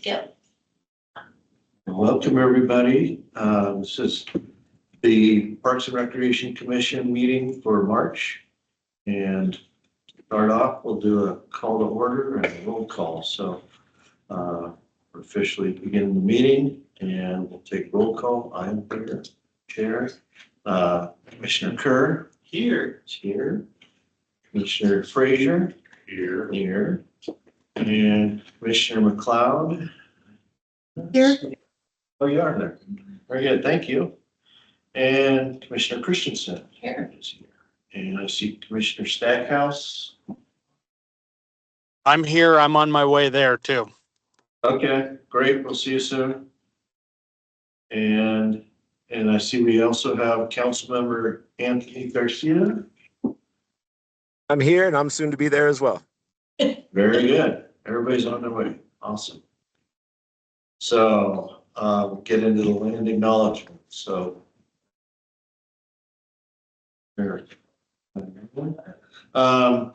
go. Welcome, everybody. This is the Parks and Recreation Commission meeting for March. And to start off, we'll do a call to order and a roll call. So we're officially beginning the meeting and we'll take roll call. I am here, Chair. Commissioner Kerr. Here. Commissioner Frazier. Here. And Commissioner McLeod. Here. Oh, you are there. Very good. Thank you. And Commissioner Christensen. Here. Is here. And I see Commissioner Stackhouse. I'm here. I'm on my way there too. Okay, great. We'll see you soon. And I see we also have Councilmember Anthony Garcia. I'm here and I'm soon to be there as well. Very good. Everybody's on their way. Awesome. So we'll get into the land acknowledgement. So there. The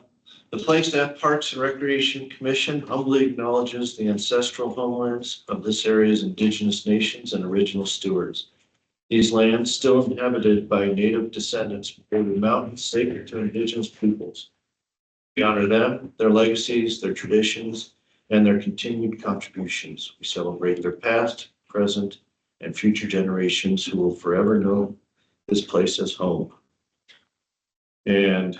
Flagstaff Parks and Recreation Commission humbly acknowledges the ancestral homelands of this area's indigenous nations and original stewards. These lands, still inhabited by native descendants, bear the mountains sacred to indigenous peoples. We honor them, their legacies, their traditions, and their continued contributions. We celebrate their past, present, and future generations who will forever know this place as home. And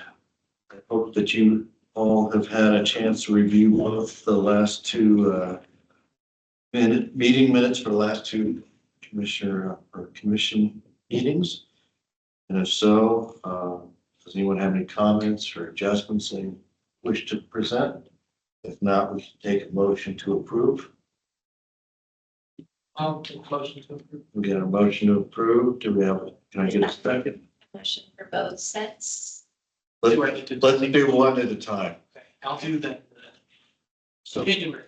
I hope that you all have had a chance to review both the last two meeting minutes for the last two commission meetings. And if so, does anyone have any comments or adjustments they wish to present? If not, we can take a motion to approve. I'll take motion to approve. We got a motion to approve. Do we have, can I get a second? Motion for both sets. Let's Do I need to- do one at a time. Okay, I'll do that. So January.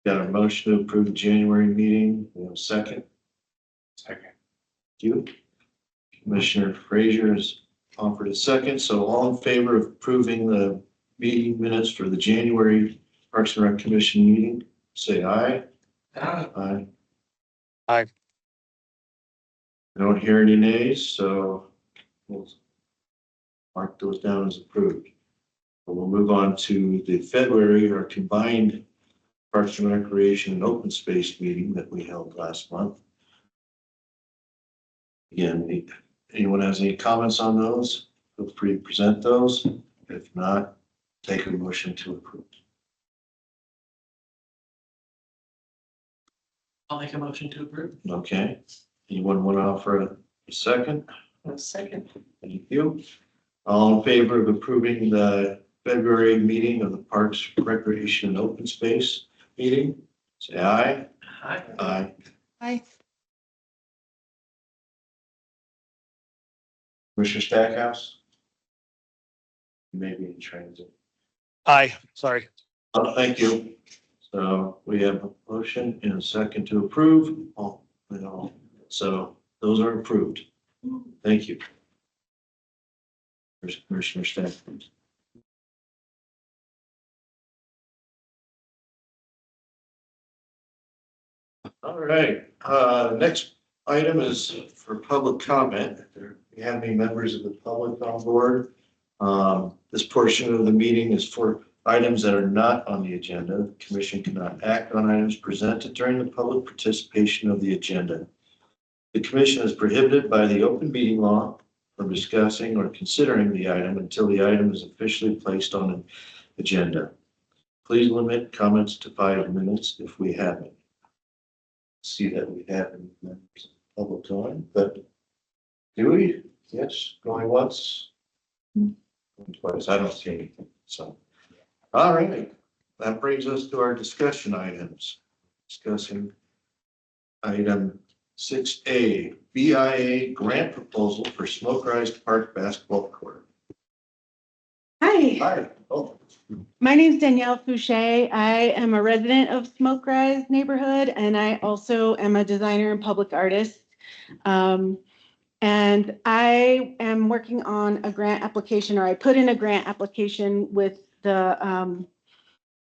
got a motion to approve the January meeting. We have a second. Second. You. Commissioner Frazier has offered a second. So all in favor of approving the meeting minutes for the January Parks and Rec Commission meeting, say aye. Aye. Aye. I don't hear any nays, so we'll mark those down as approved. We'll move on to the February, our combined Parks and Recreation and Open Space meeting that we held last month. Again, anyone has any comments on those? Feel free to present those. If not, take a motion to approve. I'll make a motion to approve. Okay. Anyone want to offer a second? A second. Thank you. All in favor of approving the February meeting of the Parks, Recreation, and Open Space meeting, say aye. Aye. Aye. Aye. Commissioner Stackhouse? You may be in transit. Aye, sorry. Oh, thank you. So we have a motion and a second to approve. So those are approved. Thank you. Commissioner Stackhouse. All right, next item is for public comment. If there you have any members of the public on board, this portion of the meeting is for items that are not on the agenda. The commission cannot act on items presented during the public participation of the agenda. The commission is prohibited by the open meeting law from discussing or considering the item until the item is officially placed on an agenda. Please limit comments to 5 minutes if we have any. See that we have any members of the public on, but do we? Yes, going once? Going twice. I don't see anything. So, all right. That brings us to our discussion items. Discussing item 6A, BIA grant proposal for Smoke Rise Park basketball court. Hi, Hi. Oh, my name is Danielle Fouché. I am a resident of Smoke Rise neighborhood, and I also am a designer and public artist. And I am working on a grant application, or I put in a grant application with the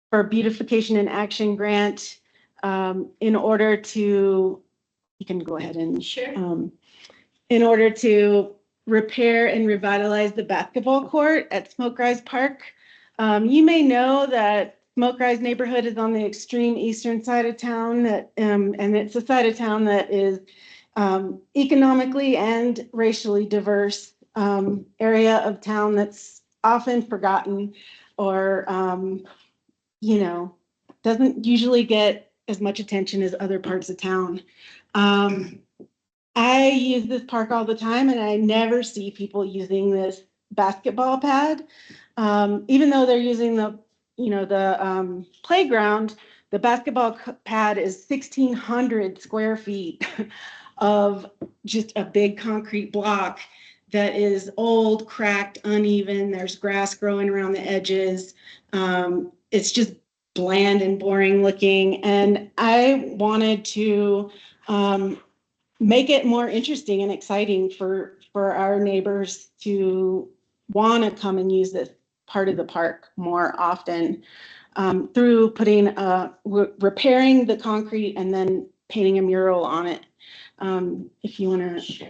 for beautification and action grant in order to, you can go ahead and Sure. in order to repair and revitalize the basketball court at Smoke Rise Park. You may know that Smoke Rise neighborhood is on the extreme eastern side of town that, and it's a side of town that is economically and racially diverse area of town that's often forgotten or, you know, doesn't usually get as much attention as other parts of town. I use this park all the time and I never see people using this basketball pad. Even though they're using the, you know, the playground, the basketball pad is 1,600 square feet of just a big concrete block that is old, cracked, uneven. There's grass growing around the edges. It's just bland and boring looking. And I wanted to make it more interesting and exciting for our neighbors to want to come and use this part of the park more often through putting repairing the concrete and then painting a mural on it. If you want to. Sure.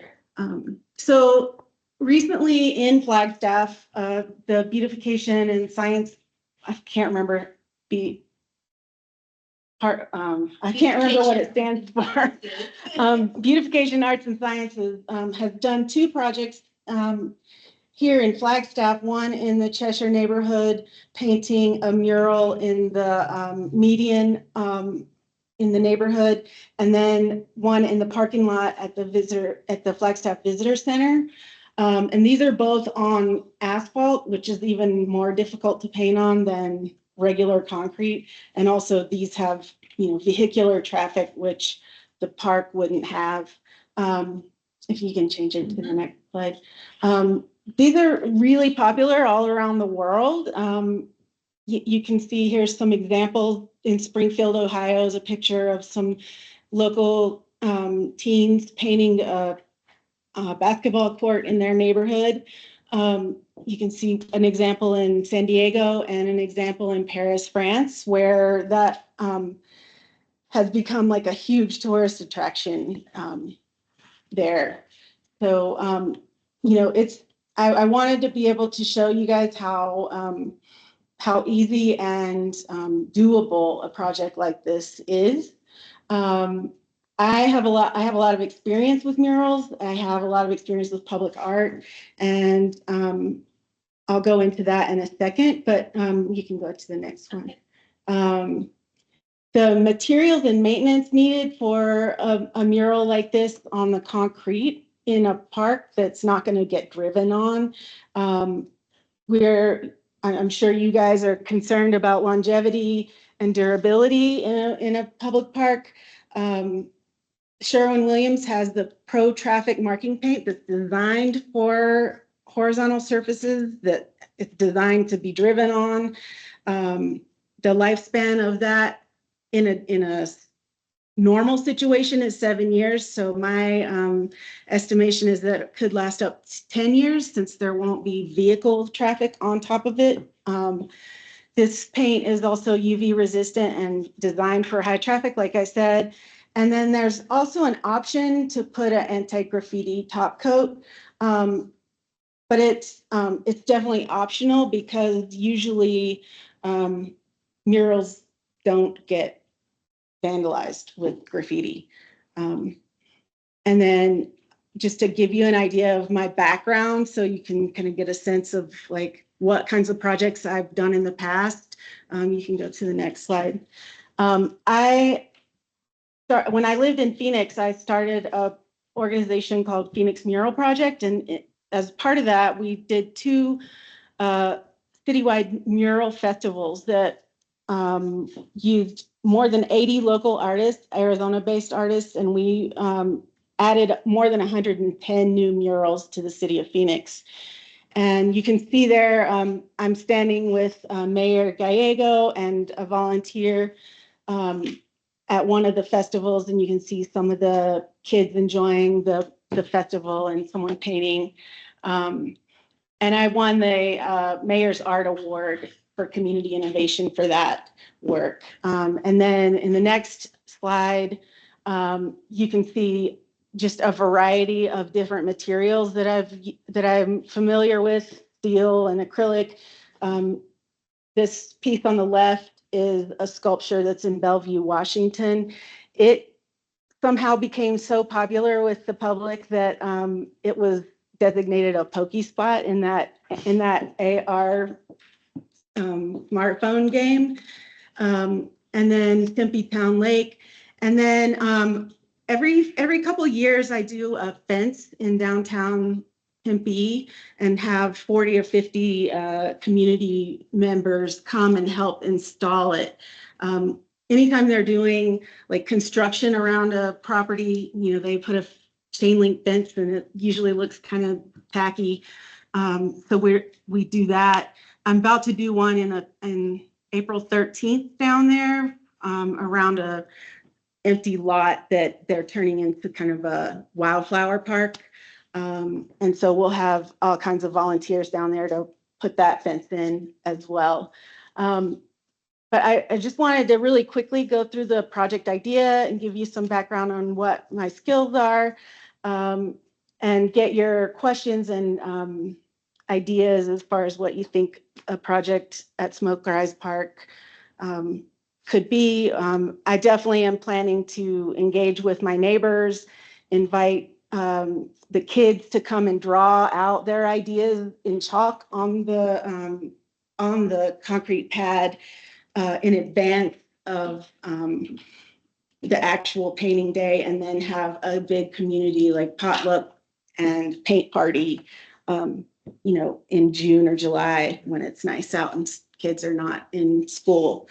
So recently in Flagstaff, the beautification and science, I can't remember I can't remember what it stands for. Beautification Arts and Sciences has done two projects here in Flagstaff, one in the Cheshire neighborhood, painting a mural in the median in the neighborhood, and then one in the parking lot at the Flagstaff Visitor Center. And these are both on asphalt, which is even more difficult to paint on than regular concrete. And also these have, you know, vehicular traffic, which the park wouldn't have. If you can change it to the next slide. These are really popular all around the world. You can see here's some examples in Springfield, Ohio, is a picture of some local teens painting a basketball court in their neighborhood. You can see an example in San Diego and an example in Paris, France, where that has become like a huge tourist attraction there. So, you know, I wanted to be able to show you guys how easy and doable a project like this is. I have a lot of experience with murals. I have a lot of experience with public art, and I'll go into that in a second, but you can go to the next one. The materials and maintenance needed for a mural like this on the concrete in a park that's not going to get driven on. I'm sure you guys are concerned about longevity and durability in a public park. Sherwin-Williams has the Pro Traffic marking paint that's designed for horizontal surfaces, that it's designed to be driven on. The lifespan of that in a normal situation is 7 years. So my estimation is that it could last up to 10 years since there won't be vehicle traffic on top of it. This paint is also UV resistant and designed for high traffic, like I said. And then there's also an option to put an anti-graffiti top coat. But it's definitely optional because usually murals don't get vandalized with graffiti. And then just to give you an idea of my background, so you can kind of get a sense of like what kinds of projects I've done in the past. You can go to the next slide. When I lived in Phoenix, I started a organization called Phoenix Mural Project. And as part of that, we did two citywide mural festivals that used more than 80 local artists, Arizona-based artists, and we added more than 110 new murals to the city of Phoenix. And you can see there, I'm standing with Mayor Gallego and a volunteer at one of the festivals, and you can see some of the kids enjoying the festival and someone painting. And I won the Mayor's Art Award for community innovation for that work. And then in the next slide, you can see just a variety of different materials that I'm familiar with, steel and acrylic. This piece on the left is a sculpture that's in Bellevue, Washington. It somehow became so popular with the public that it was designated a Pokey Spot in that AR smartphone game. And then Tempe Town Lake. And then every couple years I do a fence in downtown Tempe and have 40 or 50 community members come and help install it. Anytime they're doing like construction around a property, they put a chain link fence and it usually looks kind of tacky. So we do that. I'm about to do one in April 13th down there around a empty lot that they're turning into kind of a wildflower park. And so we'll have all kinds of volunteers down there to put that fence in as well. But I just wanted to really quickly go through the project idea and give you some background on what my skills are, and get your questions and ideas as far as what you think a project at Smoke Rise Park could be. I definitely am planning to engage with my neighbors, invite the kids to come and draw out their ideas in chalk on the concrete pad in advance of the actual painting day, and then have a big community like potluck and paint party, in June or July when it's nice out and kids are not in school.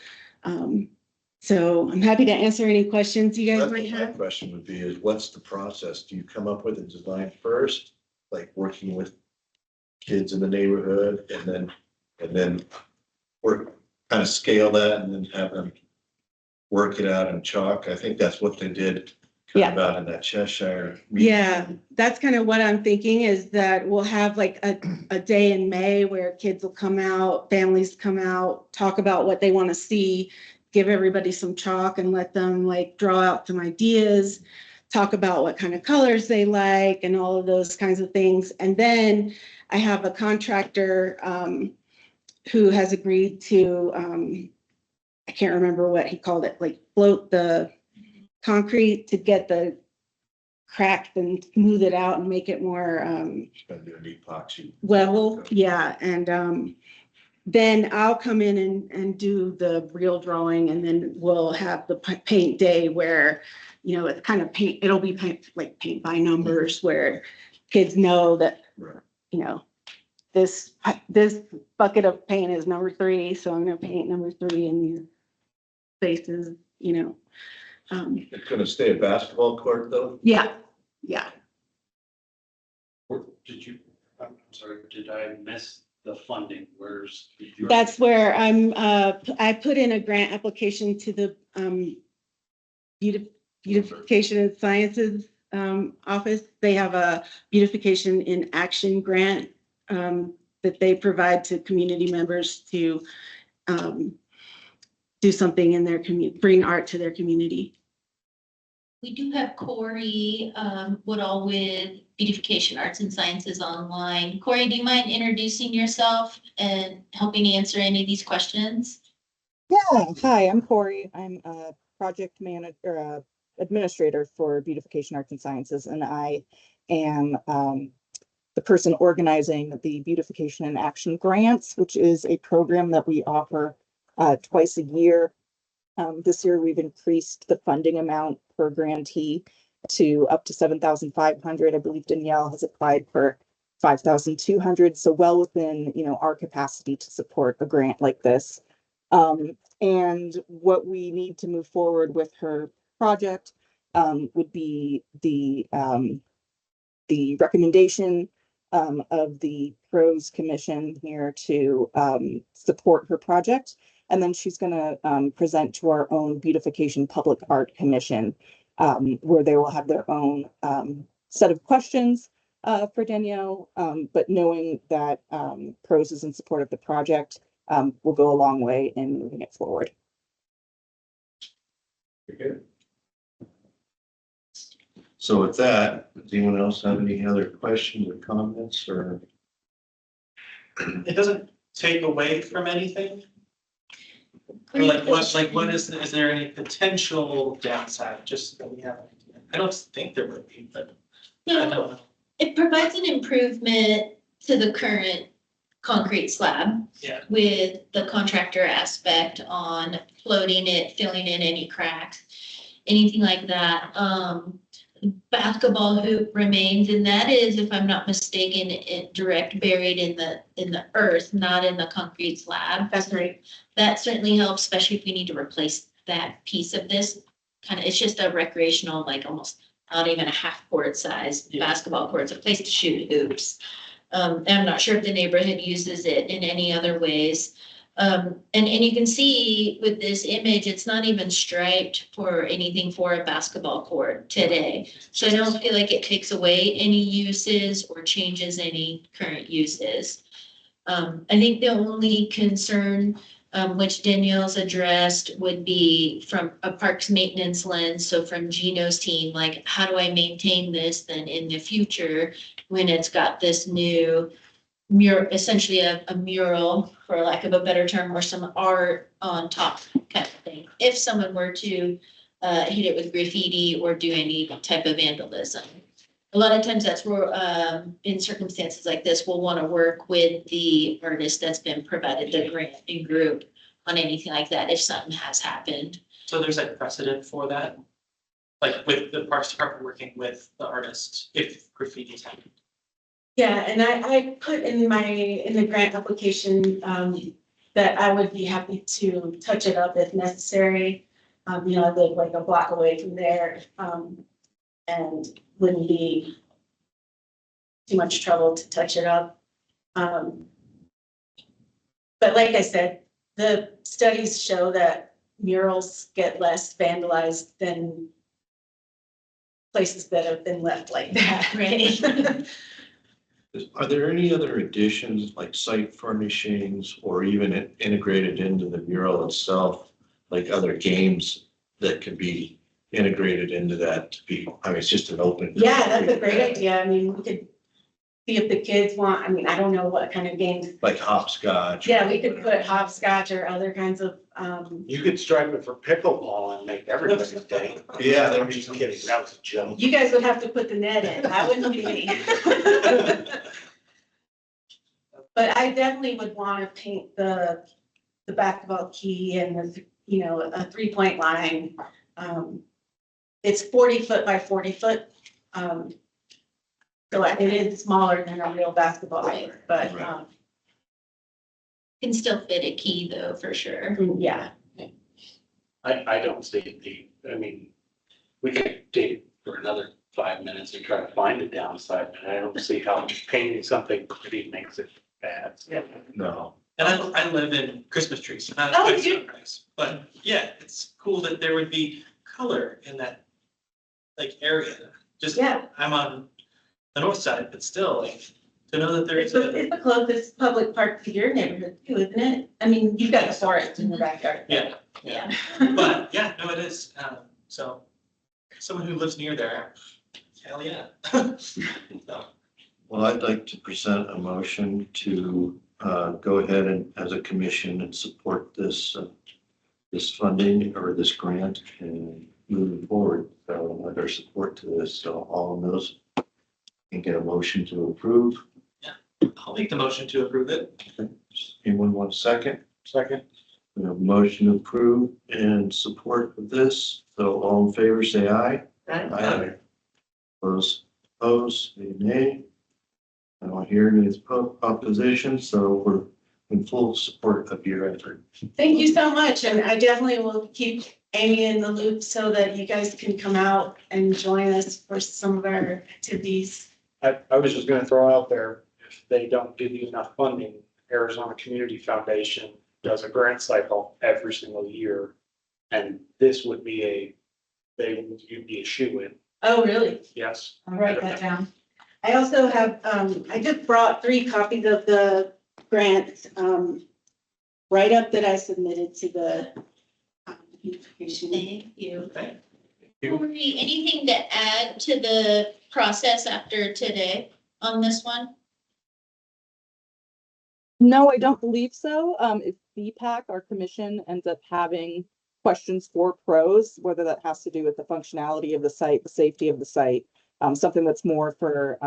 So I'm happy to answer any questions you guys might My have. question would be is what's the process? Do you come up with a design first, like working with kids in the neighborhood and then work, kind of scale that and then have them work it out in chalk? I think that's what they did kind of out in that Cheshire meeting. Yeah, that's kind of what I'm thinking, is that we'll have like a day in May where kids will come out, families come out, talk about what they want to see, give everybody some chalk and let them like draw out some ideas, talk about what kind of colors they like and all of those kinds of things. And then I have a contractor who has agreed to, I can't remember what he called it, like float the concrete to get the cracked and smooth it out and make it more Gonna do an epoxy. level. Yeah. And then I'll come in and do the real drawing, and then we'll have the paint day where, it's kind of it'll be paint by numbers where kids know that, Right. this bucket of paint is number 3. So I'm going to paint number 3 in these spaces, It's gonna stay a basketball court though? Yeah. I'm sorry, did I miss the funding? Where's? That's where I put in a grant application to the Beautification and Sciences office. They have a Beautification in Action grant that they provide to community members to do something in their community, bring art to their community. We do have Corey Woodall with Beautification Arts and Sciences online. Corey, do you mind introducing yourself and helping answer any of these questions? Yeah, hi, I'm Corey. I'm a project manager, administrator for Beautification Arts and Sciences, and I am the person organizing the Beautification in Action grants, which is a program that we offer twice a year. This year, we've increased the funding amount per grantee to up to $7,500. I believe Danielle has applied for $5,200, so well within our capacity to support a grant like this. And what we need to move forward with her project would be the recommendation of the pros commission here to support her project. And then she's going to present to our own Beautification Public Art Commission, where they will have their own set of questions for Danielle. But knowing that pros is in support of the project, will go a long way in moving it forward. Very good. So with that, does anyone else have any other questions or comments or? It doesn't take away from anything. Or like what is there any potential downside, just that we have? I don't think there would be, but I don't know. It provides an improvement to the current concrete slab. Yeah. With the contractor aspect on floating it, filling in any cracks, anything like that. Basketball hoop remains, and that is, if I'm not mistaken, it direct buried in the earth, not in the concrete slab. That's right. That certainly helps, especially if we need to replace that piece of this. It's just a recreational, like almost not even a half court size Yeah. basketball court. It's a place to shoot hoops. And I'm not sure if the neighborhood uses it in any other ways. And you can see with this image, it's not even striped for anything for a basketball court today. So I don't feel like it takes away any uses or changes any current uses. I think the only concern, which Danielle's addressed, would be from a parks maintenance lens. So from Gino's team, like, how do I maintain this then in the future when it's got this new mural, essentially a mural, for lack of a better term, or some art on top kind of thing. If someone were to hit it with graffiti or do any type of vandalism. A lot of times that's where, in circumstances like this, we'll want to work with the artist that's been provided the grant and group on anything like that, if something has happened. So there's a precedent for that? Like with the Parks Department working with the artist, if graffiti's happened? Yeah, and I put in the grant application, that I would be happy to touch it up if necessary. I live like a block away from there, and wouldn't be too much trouble to touch it up. But like I said, the studies show that murals get less vandalized than places that have been left like that. Right. Are there any other additions like site furnishings or even integrated into the mural itself? Like other games that could be integrated into that to be, it's just an open. Yeah, that's a great idea. I mean, we could see if the kids want, I don't know what kind of games. Like hopscotch. Yeah, we could put hopscotch or other kinds of, You could stripe it for pickleball and make everybody's day. Yeah, I'm just kidding. That was a joke. you guys would have to put the net in. That wouldn't be me. But I definitely would want to paint the basketball key and the, a 3-point line. It's 40 foot by 40 foot. So it is smaller than a real basketball court, but, Can still fit a key though, for sure. yeah. I don't see we could dig for another 5 minutes and try to find a downside, but I don't see how painting something pretty makes it bad. Yeah. No. And I live in Christmas trees, so not Oh, quite you- so nice, but yeah, it's cool that there would be color in that like area. Just, Yeah. I'm on the north side, but still, like, to know that there It's is the closest public park to your neighborhood too, isn't it? You've got the forest in the backyard. yeah, Yeah. but yeah, no, it is. So someone who lives near there, hell yeah. So, Well, I'd like to present a motion to go ahead and as a commission and support this funding or this grant and moving forward. So with our support to this, so all of those can get a motion to approve. I'll make the motion to approve it. Anyone want a second? Second. We have a motion to approve and support of this. So all in favor, say aye. Aye. Those opposed, say nay. I don't hear any opposition, so we're in full support of your effort. Thank you so much, and I definitely will keep Amy in the loop so that you guys can come out and join us for some of our activities. I was just gonna throw out there, if they don't give you enough funding, Arizona Community Foundation does a grant cycle every single year. And this would be you'd be a shoe-in, Oh, really? yes. I'll write that down. I also have, I just brought 3 copies of the grant, write-up that I submitted to the beautification. Thank you. Okay. Corey, anything to add to the process after today on this one? No, I don't believe so. If BPAC, our commission, ends up having questions for pros, whether that has to do with the functionality of the site, the safety of the site, something that's more for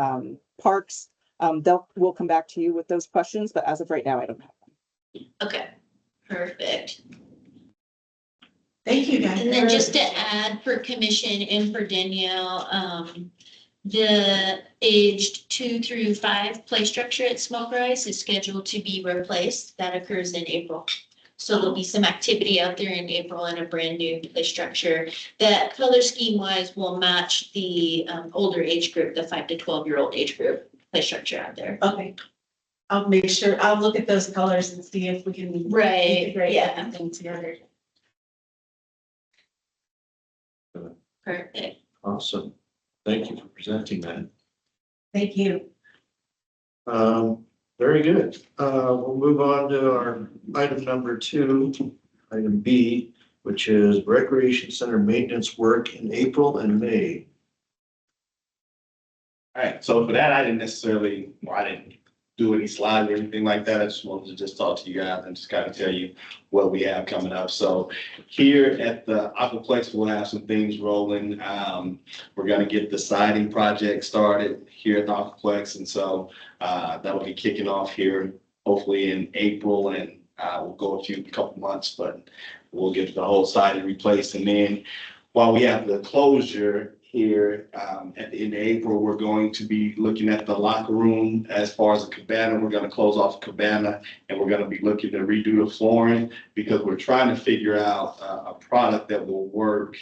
parks, we'll come back to you with those questions, but as of right now, I don't have them. Okay, perfect. Thank you, guys. And then just to add for commission and for Danielle, the aged 2 through 5 play structure at Smoke Rise is scheduled to be replaced. That occurs in April. So there'll be some activity out there in April and a brand new play structure that color scheme wise will match the older age group, the 5 to 12-year-old age group play structure out there. Okay. I'll make sure, I'll look at those colors and see if we can. Right, integrate yeah, everything together. perfect. Awesome. Thank you for presenting that. Thank you. Very good. We'll move on to our item number 2, item B, which is recreation center maintenance work in April and May. All right, so for that, I didn't do any slides or anything like that. I just wanted to just talk to you guys and just kind of tell you what we have coming up. So here at the Aquaplex, we'll have some things rolling. We're gonna get the siding project started here at the Aquaplex. And so that'll be kicking off here hopefully in April, and we'll go a couple months, but we'll get the whole siding replaced. And then while we have the closure here at the end of April, we're going to be looking at the locker room. As far as the cabana, we're going to close off the cabana, and we're going to be looking to redo the flooring, because we're trying to figure out a product that will work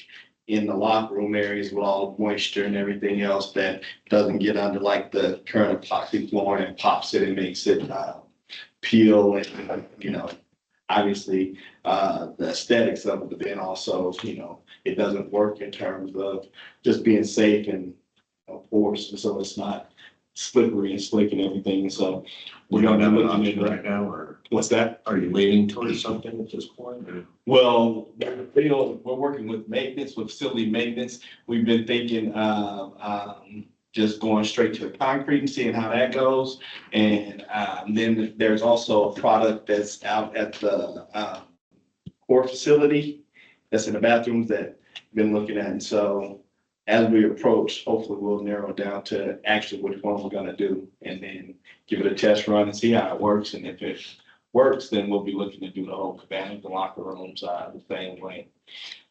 in the locker room areas with all the moisture and everything else, that doesn't get under like the current epoxy flooring and pops it and makes it peel, and obviously the aesthetics of it, but then also it doesn't work in terms of just being safe and porous, so it's not slippery and slick and everything. So we're We don't gonna have be an looking option into right now, or what's that? are you leaning towards something at this point? or- Well, we're working with maintenance, with facility maintenance. We've been thinking of just going straight to the concrete and seeing how that goes. And then there's also a product that's out at the core facility that's in the bathrooms that we've been looking at. And so as we approach, hopefully we'll narrow down to actually which one we're gonna do, and then give it a test run and see how it works. And if it works, then we'll be looking to do the whole cabana, the locker room side the same way.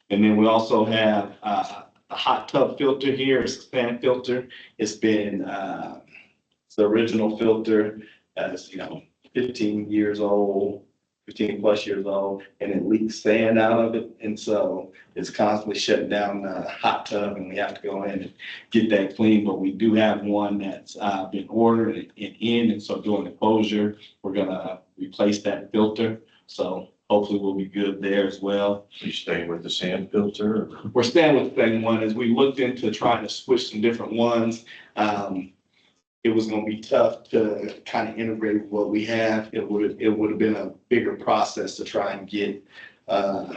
And then we also have a hot tub filter here. It's a fan filter. It's been it's the original filter that's 15 years old, 15 plus years old, and it leaks sand out of it. And so it's constantly shutting down the hot tub, and we have to go in and get that clean. But we do have one that's been ordered and in, and so during the closure, we're gonna replace that filter. So hopefully we'll be good there as well. Are you staying with the sand filter? or- We're staying with the same one. As we looked into trying to switch some different ones, it was gonna be tough to kind of integrate with what we have. It would have been a bigger process to try and get a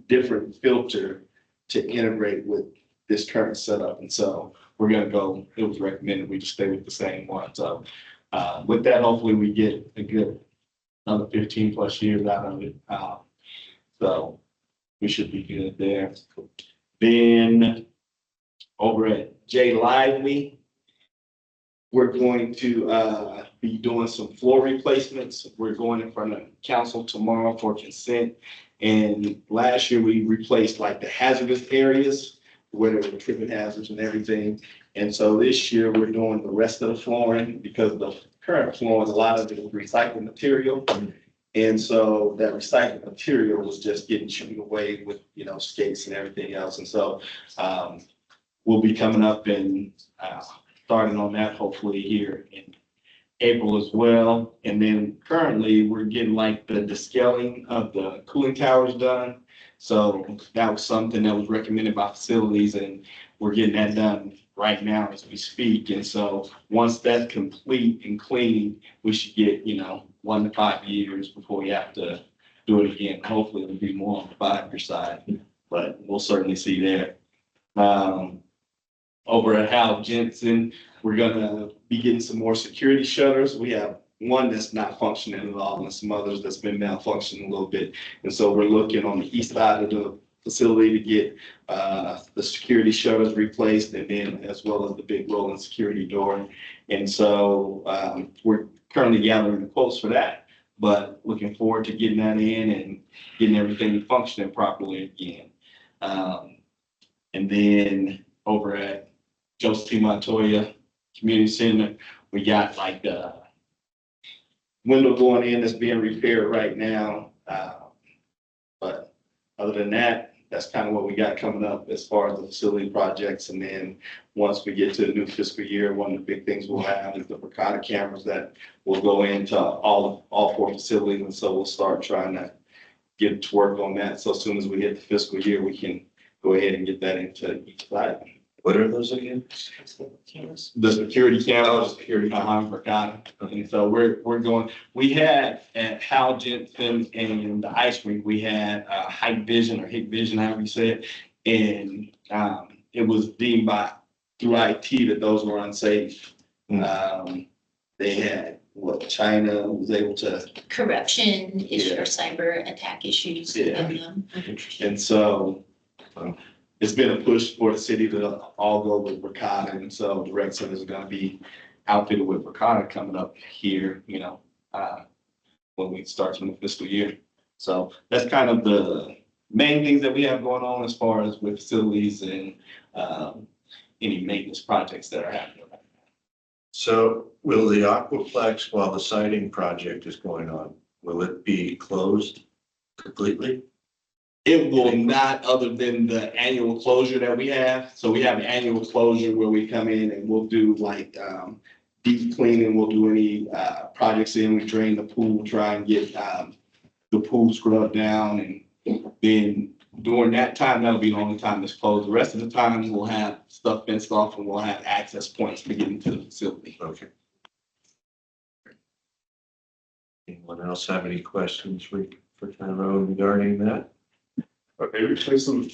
different filter to integrate with this current setup. And so we're gonna go, it was recommended we just stay with the same one. So with that, hopefully we get a good another 15 plus years out of it. So we should be good there. Then over at J Lively, we're going to be doing some floor replacements. We're going in front of council tomorrow for consent. And last year we replaced like the hazardous areas where there were tripping hazards and everything. And so this year we're doing the rest of the flooring, because the current flooring, a lot of it is recycled material. And so that recycled material was just getting chewed away with, skates and everything else. And so we'll be coming up and starting on that hopefully here in April as well. And then currently we're getting like the descaling of the cooling towers done. So that was something that was recommended by facilities, and we're getting that done right now as we speak. And so once that's complete and clean, we should get, 1 to 5 years before we have to do it again. Hopefully it'll be more on the 5-year side, but we'll certainly see there. Over at Hal Jensen, we're gonna be getting some more security shutters. We have one that's not functioning at all and some others that's been malfunctioning a little bit. And so we're looking on the east side of the facility to get the security shutters replaced, and then as well as the big rolling security door. And so we're currently gathering the quotes for that, but looking forward to getting that in and getting everything functioning properly again. And then over at Joseph Montoya Community Center, we got like a window going in that's being repaired right now. But other than that, that's kind of what we got coming up as far as the facility projects. And then once we get to the new fiscal year, one of the big things we'll have is the Verkada cameras that will go into all 4 facilities. And so we'll start trying to get to work on that. So as soon as we hit the fiscal year, we can go ahead and get that into each side. What are those again? The security cameras, Verkada. And so we're going, we had at Hal Jensen and the ice rink, we had Hike Vision or Hik Vision, however you say it. And it was deemed through IT that those were unsafe. They had China was able to. Corruption issue or cyber attack issues. Yeah. in them. And so it's been a push for the city to all go with Verkada. And so the rec center is going to be outfitted with Verkada coming up here, when we start from the fiscal year. So that's kind of the main things that we have going on as far as with facilities and any maintenance projects that are happening. So will the Aquaplex, while the siding project is going on, will it be closed completely? It will not, other than the annual closure that we have. So we have an annual closure where we come in and we'll do like deep cleaning. We'll do any projects in. We drain the pool, try and get the pool scrubbed down. And then during that time, that'll be the only time it's closed. The rest of the time, we'll have stuff fenced off and we'll have access points to get into the facility. Okay. Anyone else have any questions for Tyrone regarding that? Okay, replacing,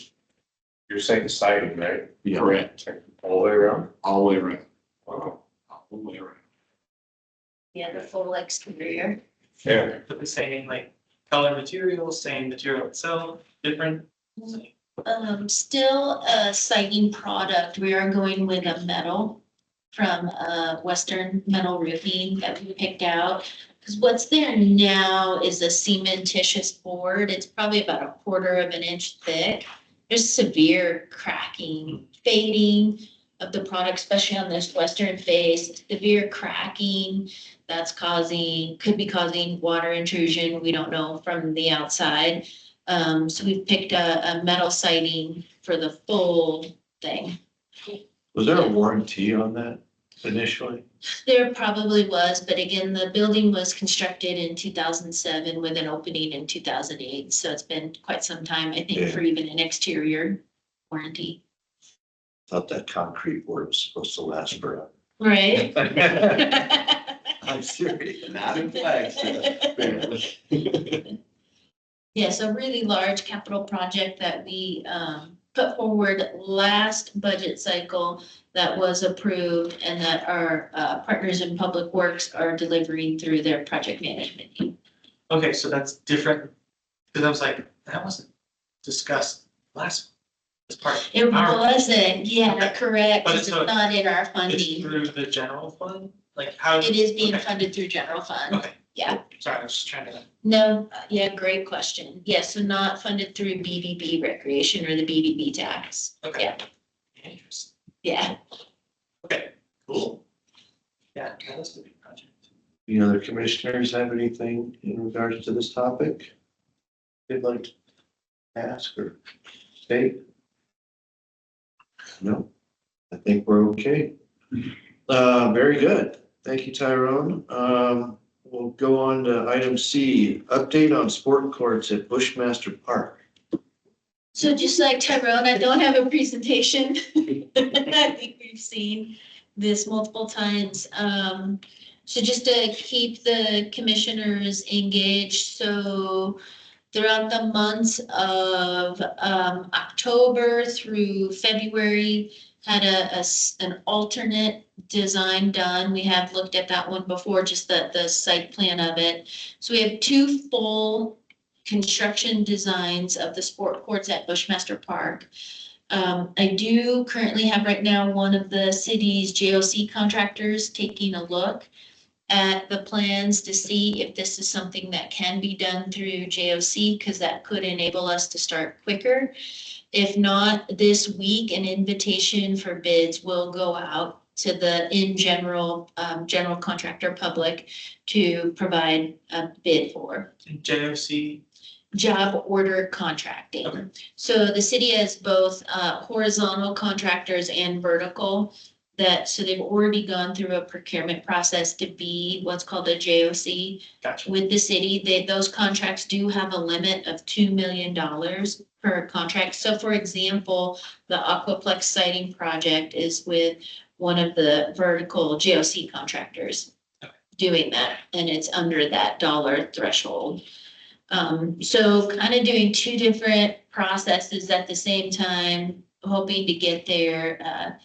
you're saying siding, right? Yeah. Correct. All the way around? All the way around. Wow. All the way around. Yeah, the full exterior. Yeah. But the same like color material, same material itself, different. Still a siding product. We are going with a metal from Western Metal Roofing that we picked out. Because what's there now is a cementitious board. It's probably about 1/4 of an inch thick. There's severe cracking, fading of the product, especially on this western face, severe cracking that's could be causing water intrusion. We don't know from the outside. So we've picked a metal siding for the full thing. Was there a warranty on that initially? There probably was, but again, the building was constructed in 2007 with an opening in 2008. So it's been quite some time, I think, Yeah. for even an exterior warranty. Thought that concrete board was supposed to last forever. Right? I'm serious. Not in Flagstaff, apparently. Yes, a really large capital project that we put forward last budget cycle that was approved and that our partners in Public Works are delivering through their project management team. Okay, so that's different. Because I was like, that wasn't discussed last. As part. It Our- wasn't, yeah, Okay. correct, But 'cause it's it's not in our It's funding. through the general fund? Like how? It is being okay. funded through general fund. Okay. Yeah. Sorry, I was just trying to. No, yeah, great question. Yes, so not funded through BBB recreation or the BBB tax. Okay. Yeah. Interesting. Yeah. Okay, cool. Yeah, that was a big project. Any other commissioners have anything in regards to this topic? They'd like to ask or state? No, I think we're okay. Very good. Thank you, Tyrone. We'll go on to item C, update on sport courts at Bushmaster Park. So just like Tyrone, I don't have a presentation. I think we've seen this multiple times. So just to keep the commissioners engaged, so throughout the months of October through February, had an alternate design done. We have looked at that one before, just the site plan of it. So we have 2 full construction designs of the sport courts at Bushmaster Park. I do currently have right now one of the city's JOC contractors taking a look at the plans to see if this is something that can be done through JOC, because that could enable us to start quicker. If not, this week, an invitation for bids will go out to the general contractor public to provide a bid for. JOC, Job order contracting. Okay. So the city has both horizontal contractors and vertical so they've already gone through a procurement process to be what's called a JOC gotcha. with the city. Those contracts do have a limit of $2 million per contract. So for example, the Aquaplex siting project is with one of the vertical JOC contractors doing that, and it's under that dollar threshold. So kind of doing 2 different processes at the same time, hoping to get there.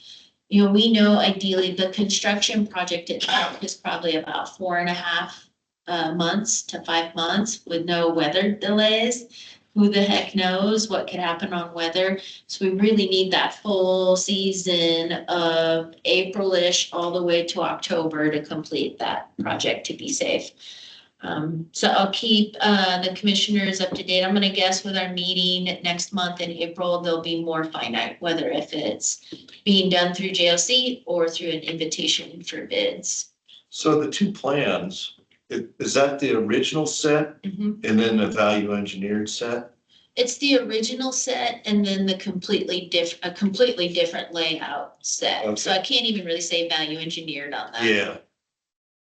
We know ideally the construction project itself is probably about 4.5 months to 5 months with no weather delays. Who the heck knows what could happen on weather? So we really need that full season of April-ish all the way to October to complete that project to be safe. So I'll keep the commissioners up to date. I'm gonna guess with our meeting next month in April, there'll be more finite, whether if it's being done through JLC or through an invitation for bids. So the 2 plans, is that the original set and then the value engineered set? It's the original set and then a completely different layout set. Okay. So I can't even really say value engineered on that. Yeah,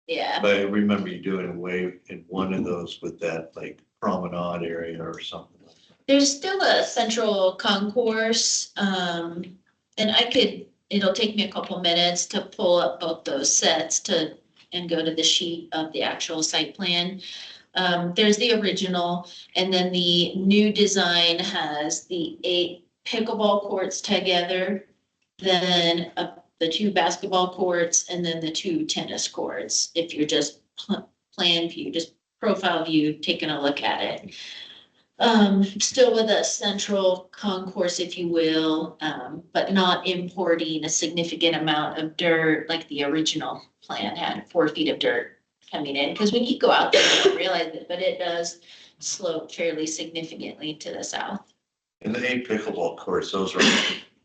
Yeah. but I remember you doing away in one of those with that like promenade area or something. There's still a central concourse, and it'll take me a couple minutes to pull up both those sets and go to the sheet of the actual site plan. There's the original, and then the new design has the 8 pickleball courts together, then the 2 basketball courts, and then the 2 tennis courts. If you're just plan view, just profile view, taking a look at it. Still with a central concourse, if you will, but not importing a significant amount of dirt like the original plan had, 4 feet of dirt coming in. Because when you go out there, you don't realize it, but it does slope fairly significantly to the south. And the 8 pickleball courts, those are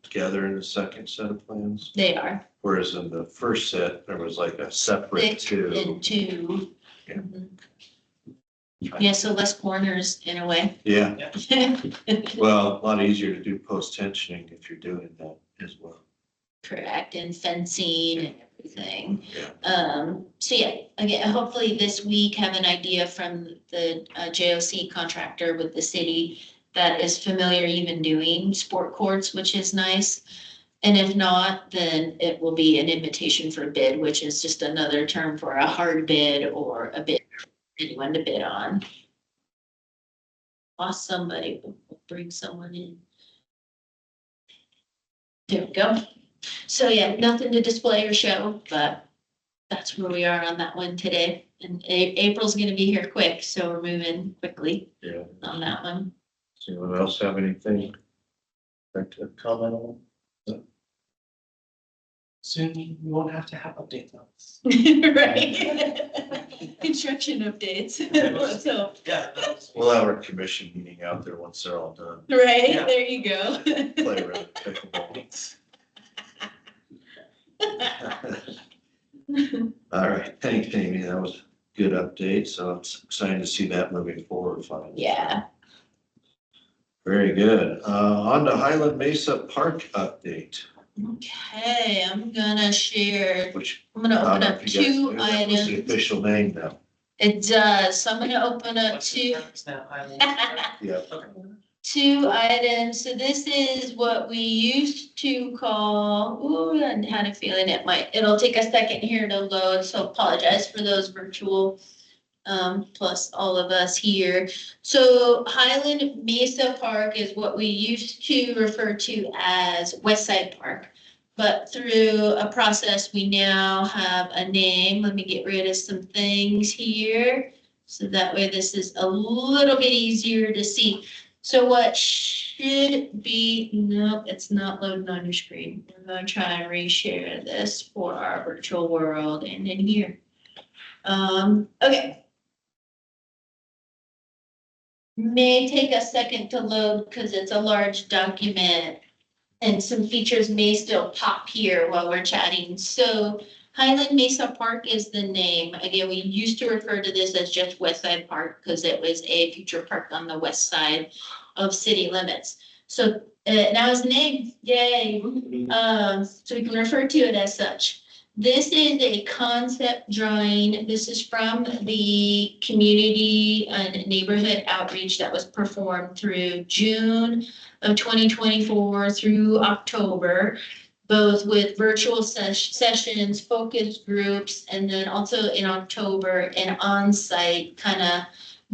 together in the second set of plans? They are. Whereas in the first set, there was like a separate 2. And 2. Yeah. Mhm. Yeah, so less corners in a way. Yeah, well, a lot easier to do post-tensioning if you're doing that as well. Correct, and fencing and everything. Yeah. So yeah, again, hopefully this week have an idea from the JOC contractor with the city that is familiar even doing sport courts, which is nice. And if not, then it will be an invitation for bid, which is just another term for a hard bid or a bid for anyone to bid on. Lost somebody, we'll bring someone in. There we go. So yeah, nothing to display or show, but that's where we are on that one today. And April's gonna be here quick, so we're moving quickly Yeah. on that one. Does anyone else have anything like to comment on? Soon you won't have to have updates on this. Right. Construction updates. So, Yeah. that was- We'll have our commission meeting out there once they're all done. right, Yeah. there you go. Play around pickleball. All right, thanks, Amy. That was a good update. So it's exciting to see that moving forward finally. Yeah. Very good. On to Highland Mesa Park update, Okay, I'm gonna share, which I'm gonna I don't open know up if you guys 2 knew, that was the items. official name now. It does, so I'm gonna open up What's the 2. terms now, Highland? Yeah. Okay. 2 items. So this is what we used to call, ooh, I had a feeling it'll take a second here to load, so apologize for those virtual plus all of us here. So Highland Mesa Park is what we used to refer to as West Side Park. But through a process, we now have a name. Let me get rid of some things here. So that way this is a little bit easier to see. So what should be, nope, it's not loading on your screen. We're gonna try and reshare this for our virtual world and in here. Okay. May take a second to load because it's a large document and some features may still pop here while we're chatting. So Highland Mesa Park is the name. Again, we used to refer to this as just West Side Park because it was a future park on the west side of city limits. So now is the name, yay. So we can refer to it as such. This is a concept drawing. This is from the community and neighborhood outreach that was performed through June of 2024 through October, both with virtual sessions, focus groups, and then also in October, an on-site kind of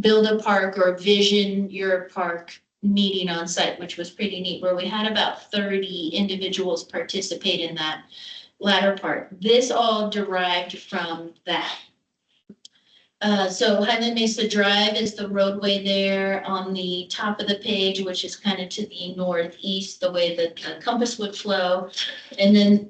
build a park or vision your park meeting on site, which was pretty neat, where we had about 30 individuals participate in that latter part. This all derived from that. So Highland Mesa Drive is the roadway there on the top of the page, which is kind of to the northeast, the way that the compass would flow. And then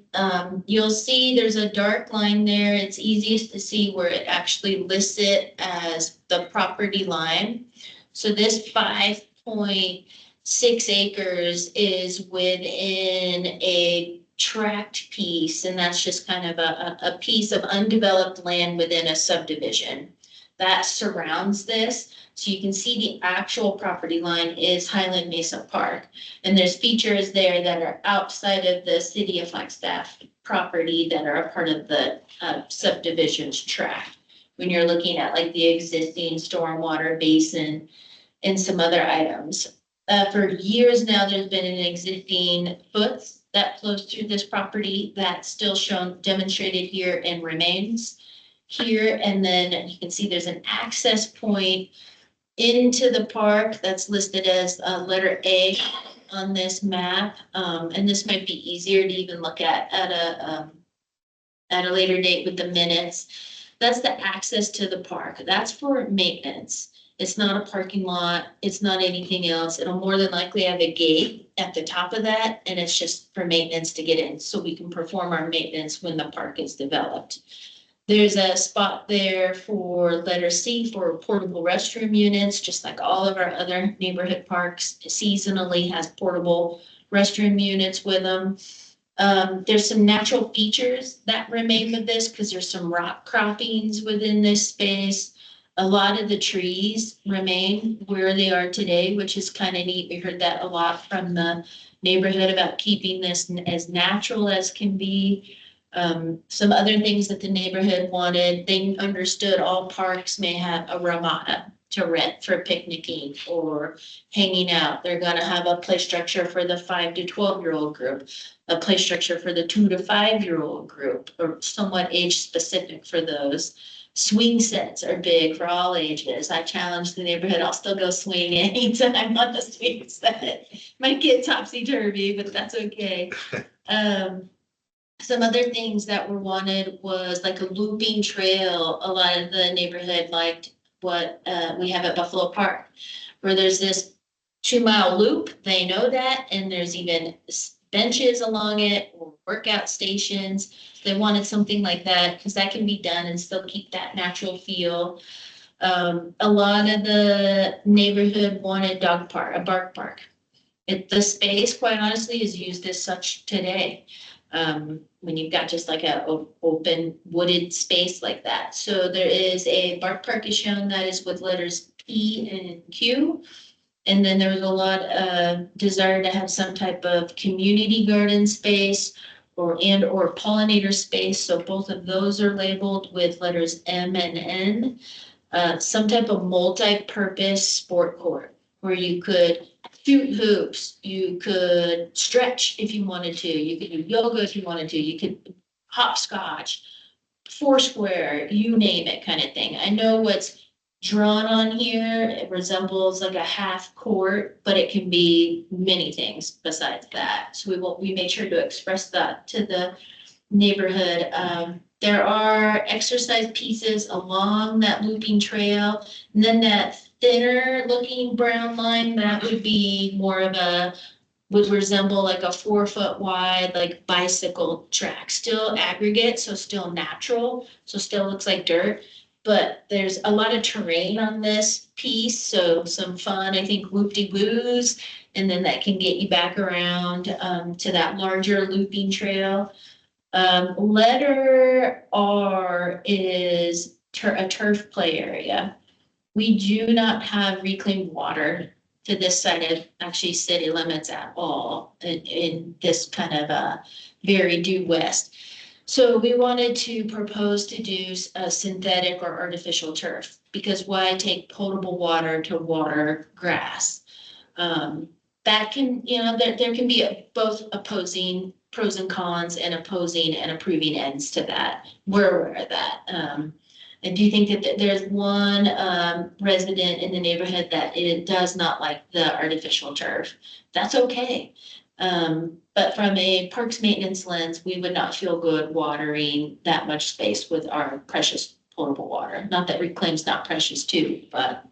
you'll see there's a dark line there. It's easiest to see where it actually lists it as the property line. So this 5.6 acres is within a tract piece, and that's just kind of a piece of undeveloped land within a subdivision that surrounds this. So you can see the actual property line is Highland Mesa Park. And there's features there that are outside of the city of Flagstaff property that are a part of the subdivision's tract. When you're looking at like the existing stormwater basin and some other items. For years now, there's been an existing foot that flows through this property that's still shown, demonstrated here and remains here. And then you can see there's an access point into the park that's listed as letter A on this map. And this might be easier to even look at a later date with the minutes. That's the access to the park. That's for maintenance. It's not a parking lot. It's not anything else. It'll more than likely have a gate at the top of that, and it's just for maintenance to get in so we can perform our maintenance when the park is developed. There's a spot there for letter C for portable restroom units, just like all of our other neighborhood parks seasonally has portable restroom units with them. There's some natural features that remain with this because there's some rock croppings within this space. A lot of the trees remain where they are today, which is kind of neat. We heard that a lot from the neighborhood about keeping this as natural as can be. Some other things that the neighborhood wanted, they understood all parks may have a ramada to rent for picnicking or hanging out. They're gonna have a play structure for the 5 to 12-year-old group, a play structure for the 2 to 5-year-old group, or somewhat age specific for those. Swing sets are big for all ages. I challenge the neighborhood. I'll still go swing anytime on the swing set. My kid topsy-turvy, but that's okay. Some other things that were wanted was like a looping trail. A lot of the neighborhood liked what we have at Buffalo Park, where there's this 2-mile loop. They know that, and there's even benches along it or workout stations. They wanted something like that because that can be done and still keep that natural feel. A lot of the neighborhood wanted a bark park. The space, quite honestly, is used as such today. When you've got just like a open wooded space like that. So there is a bark park is shown that is with letters P and Q. And then there was a lot of desire to have some type of community garden space or pollinator space. So both of those are labeled with letters M and N. Some type of multi-purpose sport court where you could shoot hoops, you could stretch if you wanted to, you could do yoga if you wanted to, you could hopscotch, foursquare, you name it kind of thing. I know what's drawn on here. It resembles like a half court, but it can be many things besides that. So we made sure to express that to the neighborhood. There are exercise pieces along that looping trail. And then that thinner looking brown line, that would be more of would resemble like a 4 foot wide, like bicycle track, still aggregate, so still natural, so still looks like dirt. But there's a lot of terrain on this piece, so some fun, I think, whoop-de-woos, and then that can get you back around to that larger looping trail. Letter R is a turf play area. We do not have reclaimed water to this side of actually city limits at all in this kind of very due west. So we wanted to propose to do a synthetic or artificial turf, because why take potable water to water grass? That can, there can be both opposing pros and cons and opposing and approving ends to that. We're aware of that. I do think that there's one resident in the neighborhood that it does not like the artificial turf. That's okay. But from a parks maintenance lens, we would not feel good watering that much space with our precious potable water. Not that reclaim's not precious too, but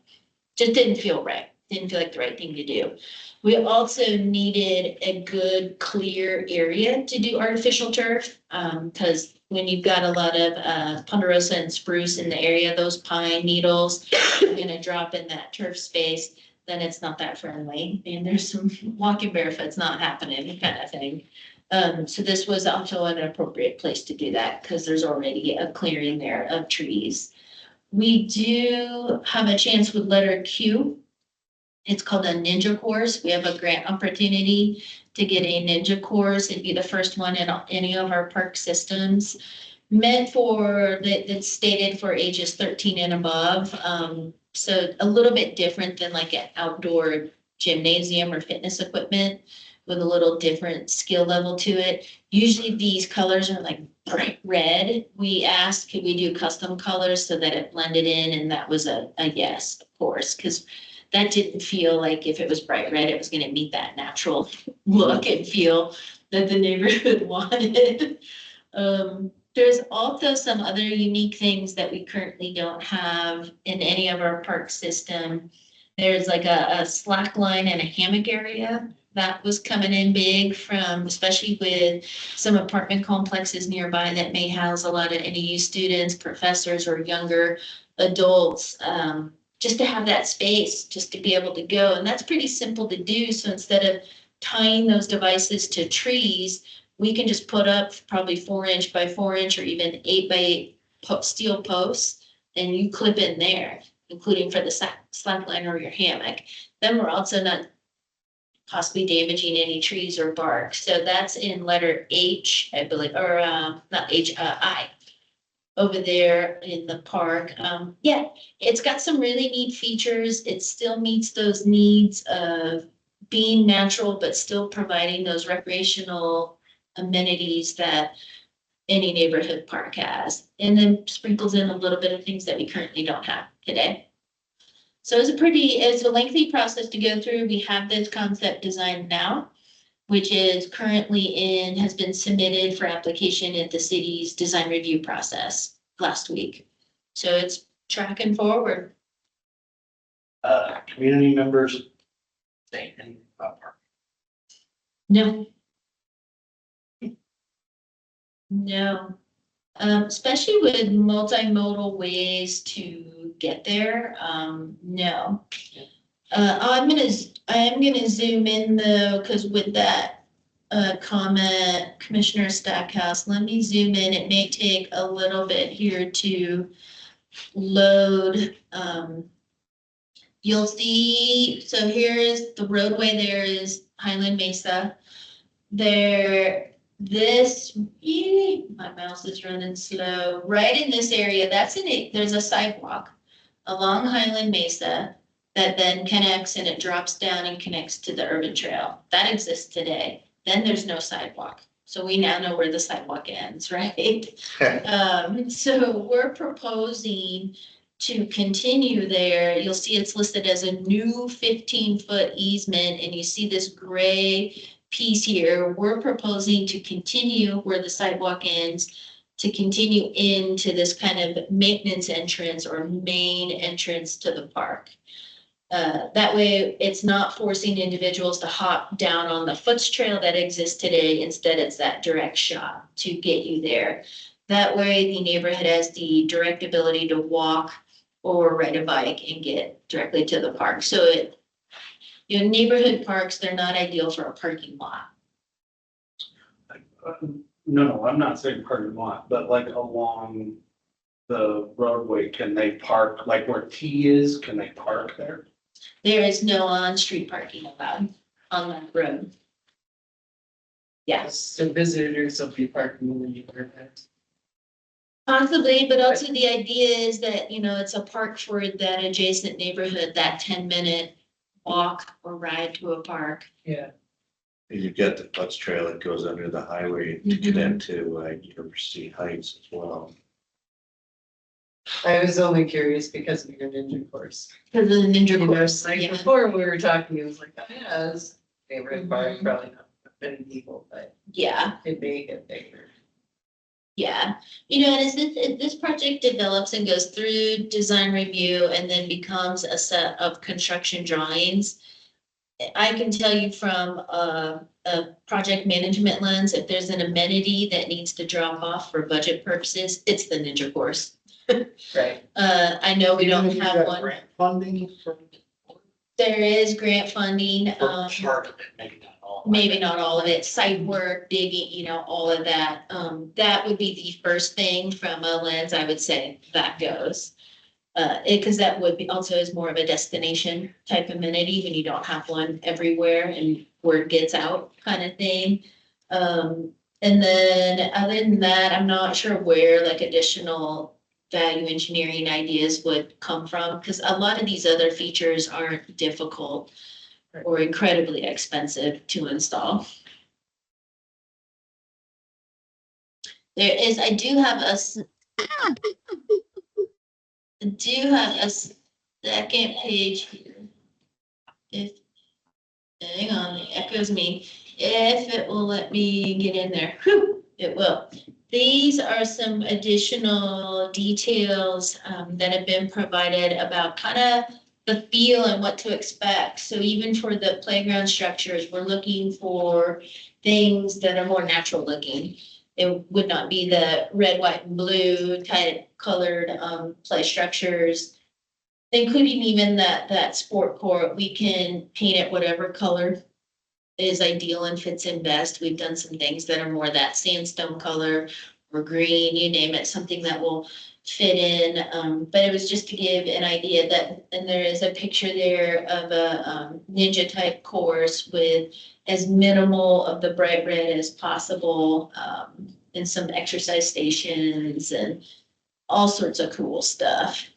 just didn't feel right. Didn't feel like the right thing to do. We also needed a good clear area to do artificial turf, because when you've got a lot of ponderosa and spruce in the area, those pine needles are gonna drop in that turf space, then it's not that friendly. And there's some walking barefoot's not happening kind of thing. So this was also an appropriate place to do that because there's already a clearing there of trees. We do have a chance with letter Q. It's called a ninja course. We have a grant opportunity to get a ninja course. It'd be the first one in any of our park systems. Meant for, that's stated for ages 13 and above. So a little bit different than like an outdoor gymnasium or fitness equipment, with a little different skill level to it. Usually these colors are like bright red. We asked, could we do custom colors so that it blended in? And that was a yes, of course, because that didn't feel like if it was bright red, it was going to meet that natural look and feel that the neighborhood wanted. There's also some other unique things that we currently don't have in any of our park system. There's like a slack line and a hammock area that was coming in big from, especially with some apartment complexes nearby that may house a lot of NEU students, professors, or younger adults. Just to have that space, just to be able to go. And that's pretty simple to do. So instead of tying those devices to trees, we can just put up probably 4-inch by 4-inch or even 8 by 8 steel posts, and you clip in there, including for the slack line or your hammock. Then we're also not possibly damaging any trees or bark. So that's in letter H, I believe, or not H, I. Over there in the park. Yeah, it's got some really neat features. It still meets those needs of being natural, but still providing those recreational amenities that any neighborhood park has. And then sprinkles in a little bit of things that we currently don't have today. So it's a lengthy process to go through. We have this concept design now, which is currently has been submitted for application at the city's design review process last week. So it's tracking forward. Community members saying anything about park? No. No. Especially with multimodal ways to get there. No. I am gonna zoom in though, because with that comment, Commissioner Stackhouse, let me zoom in. It may take a little bit here to load. You'll see, so here is the roadway, there is Highland Mesa. My mouse is running slow. Right in this area, there's a sidewalk along Highland Mesa that then connects and it drops down and connects to the urban trail. That exists today. Then there's no sidewalk. So we now know where the sidewalk ends, right? So we're proposing to continue there, you'll see it's listed as a new 15-foot easement, and you see this gray piece here. We're proposing to continue where the sidewalk ends, to continue into this kind of maintenance entrance or main entrance to the park. That way, it's not forcing individuals to hop down on the foots trail that exists today. Instead, it's that direct shot to get you there. That way, the neighborhood has the direct ability to walk or ride a bike and get directly to the park. So neighborhood parks, they're not ideal for a parking lot. No, I'm not saying parking lot, but like along the roadway, can they park, like where T is, can they park there? There is no on-street parking allowed on that road. Yes, So visitors will be parking in the neighborhood. possibly, but also the idea is that, it's a park for that adjacent neighborhood, that 10-minute walk or ride to a park. Yeah. You've got the bus trail that goes under the highway to Mhm. connect to University Heights as well. I was only curious because of your ninja course. Because of the ninja You know, course, like yeah. before we were talking, it was like, oh yeah, this neighborhood park, Mhm. probably not many people, but Yeah, it may get bigger. yeah. And as this project develops and goes through design review and then becomes a set of construction drawings, I can tell you from a project management lens, if there's an amenity that needs to drop off for budget purposes, it's the ninja course. Right. I know we don't have one. Grant funding for There is grant funding, part of it, maybe not all. maybe not all of it, site work, digging, all of that. That would be the first thing from a lens, I would say that goes. Because that would be also is more of a destination type amenity when you don't have one everywhere and word gets out kind of thing. And then other than that, I'm not sure where like additional value engineering ideas would come from, because a lot of these other features aren't difficult or incredibly expensive to install. I do have a second page here. Hang on, it echoes me. If it will let me get in there, it will. These are some additional details that have been provided about kind of the feel and what to expect. So even for the playground structures, we're looking for things that are more natural looking. It would not be the red, white, and blue type colored play structures, including even that sport court. We can paint it whatever color is ideal and fits in best. We've done some things that are more that sandstone color or green, you name it, something that will fit in. But it was just to give an idea that, and there is a picture there of a ninja type course with as minimal of the bright red as possible, and some exercise stations and all sorts of cool stuff.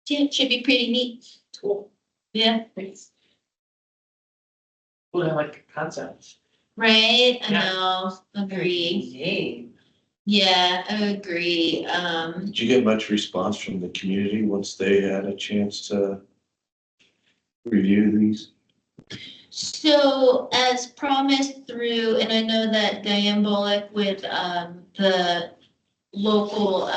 Yeah, it should be pretty neat. Cool. Yeah, Thanks. Well, I like the concept. right, I Yeah. know, agree. Name. Yeah, I agree. Did you get much response from the community once they had a chance to review these? So as promised through, and I know that Diane Bullock with the local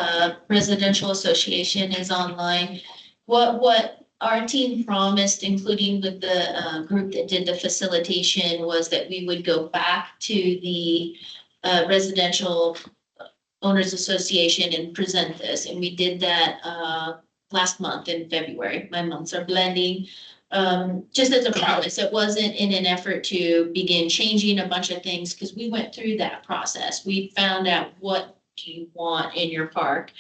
residential association is online. What our team promised, including with the group that did the facilitation, was that we would go back to the residential owners association and present this. And we did that last month in February. My months are blending. Just as a promise, it wasn't in an effort to begin changing a bunch of things, because we went through that process. We found out what do you want in your park,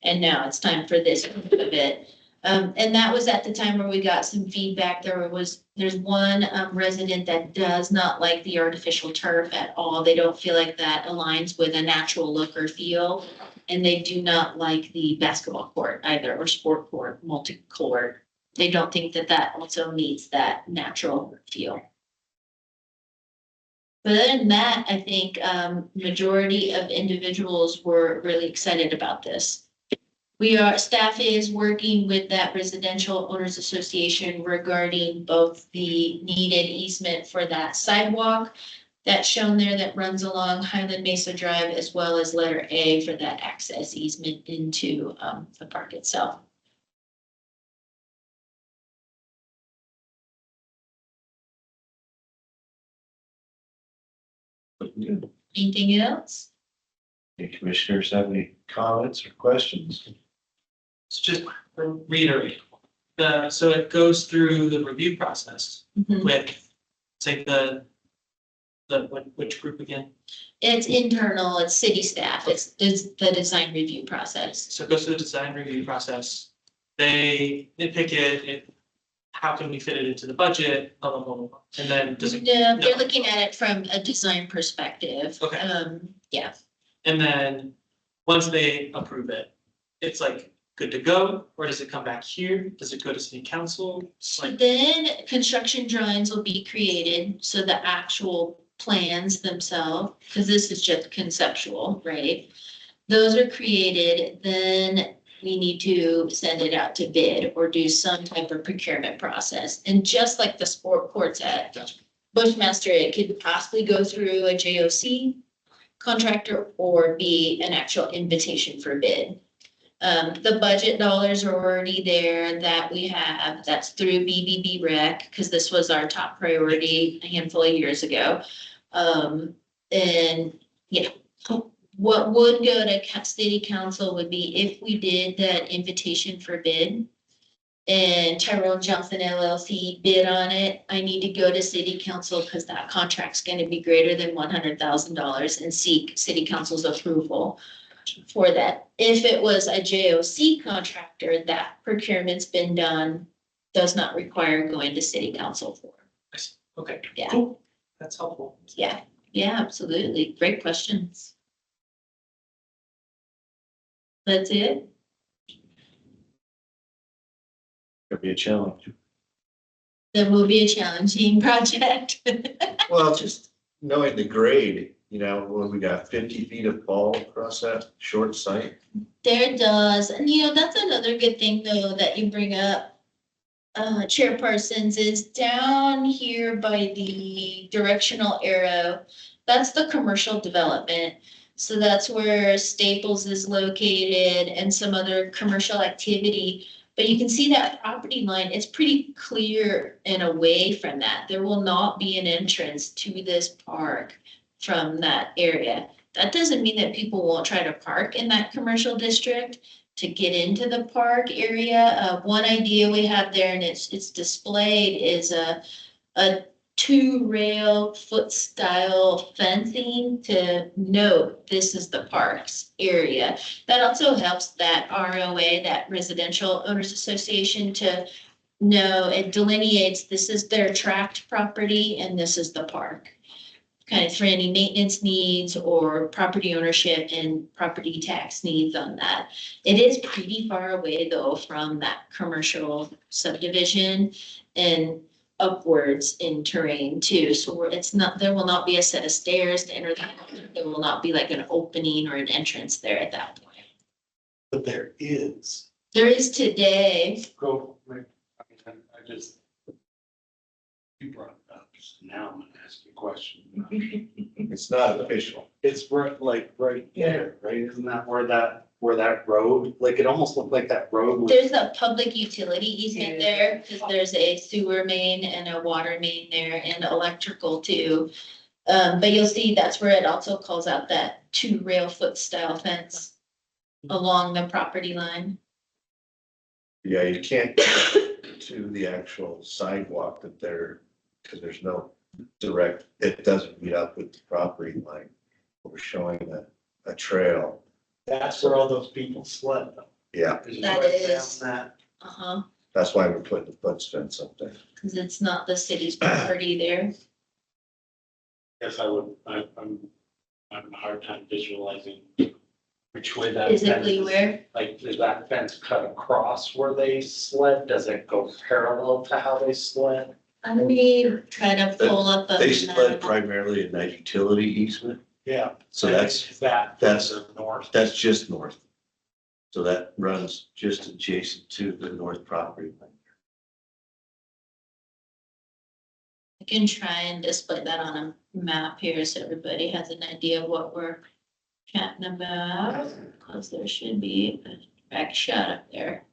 and now it's time for this of it. And that was at the time where we got some feedback. There's one resident that does not like the artificial turf at all. They don't feel like that aligns with a natural look or feel. And they do not like the basketball court either, or sport court, multi-court. They don't think that also meets that natural feel. But other than that, I think majority of individuals were really excited about this. Staff is working with that residential owners association regarding both the needed easement for that sidewalk that's shown there that runs along Highland Mesa Drive, as well as letter A for that access easement into the park itself. Anything else? Any commissioners have any comments or questions? So just to reiterate, so it goes through the review process with, say, which group again? It's internal, it's city staff, it's the design review process. So it goes through the design review process. They pick it, how can we fit it into the budget, blah, blah, blah, blah, blah. And then does it? No, they're looking at it from a design perspective. Okay. Yeah. And then, once they approve it, it's like good to go, or does it come back here? Does it go to city council? So then construction drawings will be created, so the actual plans themselves, because this is just conceptual, right? Those are created, then we need to send it out to bid or do some type of procurement process. And just like the sport courts at Bushmaster, it could possibly go through a JOC contractor or be an actual invitation for bid. The budget dollars are already there that we have, that's through BBB rec, because this was our top priority a handful of years ago. And yeah, what would go to city council would be if we did that invitation for bid and Tyrone Johnson LLC bid on it, I need to go to city council because that contract's going to be greater than $100,000 and seek city council's approval for that. If it was a JOC contractor, that procurement's been done, does not require going to city council for. Okay. Yeah. Cool. That's helpful. Yeah, absolutely. Great questions. That's it. Could be a challenge. That will be a challenging project. Well, just knowing the grade, when we got 50 feet of fall across that short site. There does, and that's another good thing though that you bring up, chairpersons, is down here by the directional arrow. That's the commercial development. So that's where Staples is located and some other commercial activity. But you can see that property line, it's pretty clear and away from that. There will not be an entrance to this park from that area. That doesn't mean that people won't try to park in that commercial district to get into the park area. One idea we have there, and it's displayed, is a 2-rail foot style fencing to note this is the parks area. That also helps that ROA, that Residential Owners Association, to know it delineates this is their tract property and this is the park. Kind of for any maintenance needs or property ownership and property tax needs on that. It is pretty far away though from that commercial subdivision and upwards in terrain too. So there will not be a set of stairs to enter that. There will not be like an opening or an entrance there at that point. But there is. There is today. Go, I just. You brought it up, so now I'm gonna ask you a question. It's not official. It's right there, right? Isn't that where that road, like, it almost looked like that road was. There's a public utility easement there because there's a sewer main and a water main there and electrical too. But you'll see that's where it also calls out that 2-rail foot style fence along the property line. Yeah, you can't get to the actual sidewalk because there's no direct, it doesn't meet up with the property line. We're showing a trail. That's where all those people sled though. Yeah, That is. That. that's why we're putting the foot fence up there. Because it's not the city's property there. Yes, I'm having a hard time visualizing which way that. Physically fence is. where? Like, is that fence cut across where they sled? Does it go parallel to how they sled? Let me try to pull up a They split map. primarily in that utility easement, Yeah. so And that's, is that that's- the north. that's just north. So that runs just adjacent to the north property line. I can try and display that on a map here so everybody has an idea of what we're chatting about. Cause there should be a back shot up there.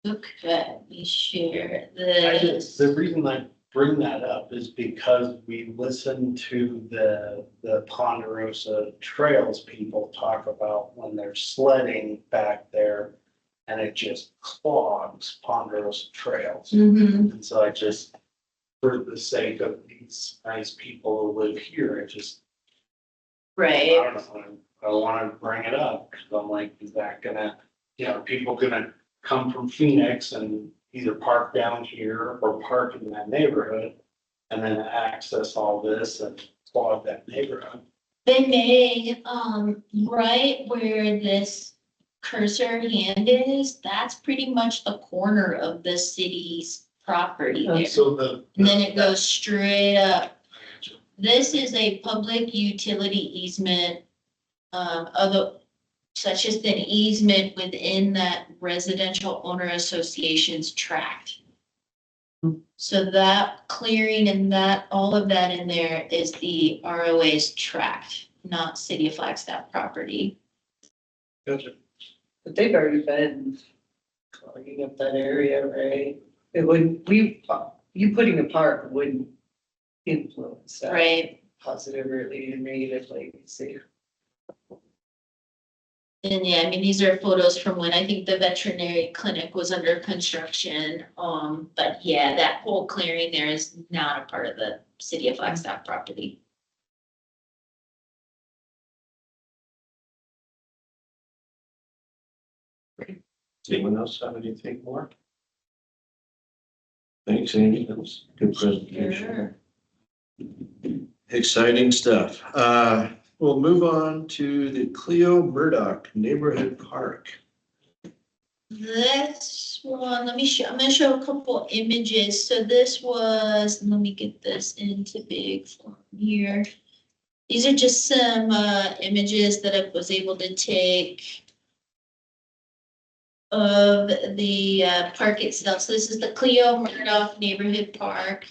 Okay, let me share this. The reason I bring that up is because we listened to the Ponderosa Trails people talk about when they're sledding back there and it just clogs Ponderosa Trails. Mhm. And so I just, for the sake of these nice people who live here, I just, I Right, don't know, I want to bring it up because I'm like, is that gonna, are people gonna come from Phoenix and either park down here or park in that neighborhood and then access all this and clog that neighborhood? they may, right where this cursor hand is, that's pretty much the corner of the city's property there. So the. And then it goes straight up. This is a public utility easement, such as an easement within that residential owner association's tract. So that clearing and that, all of that in there is the ROA's tract, not City of Flagstaff property. Gotcha. But they've already been clogging up that area, right? It wouldn't, you putting a park wouldn't influence that Right, positively or negatively, see. and yeah, I mean, these are photos from when I think the veterinary clinic was under construction. But yeah, that whole clearing there is not a part of the City of Flagstaff property. Anyone else have anything more? Thanks, Andy. That was a good presentation. Exciting stuff. We'll move on to the Cleo Murdoch Neighborhood Park. This one, I'm gonna show a couple images. So this was, let me get this into big form here. These are just some images that I was able to take of the park itself. So this is the Cleo Murdoch Neighborhood Park.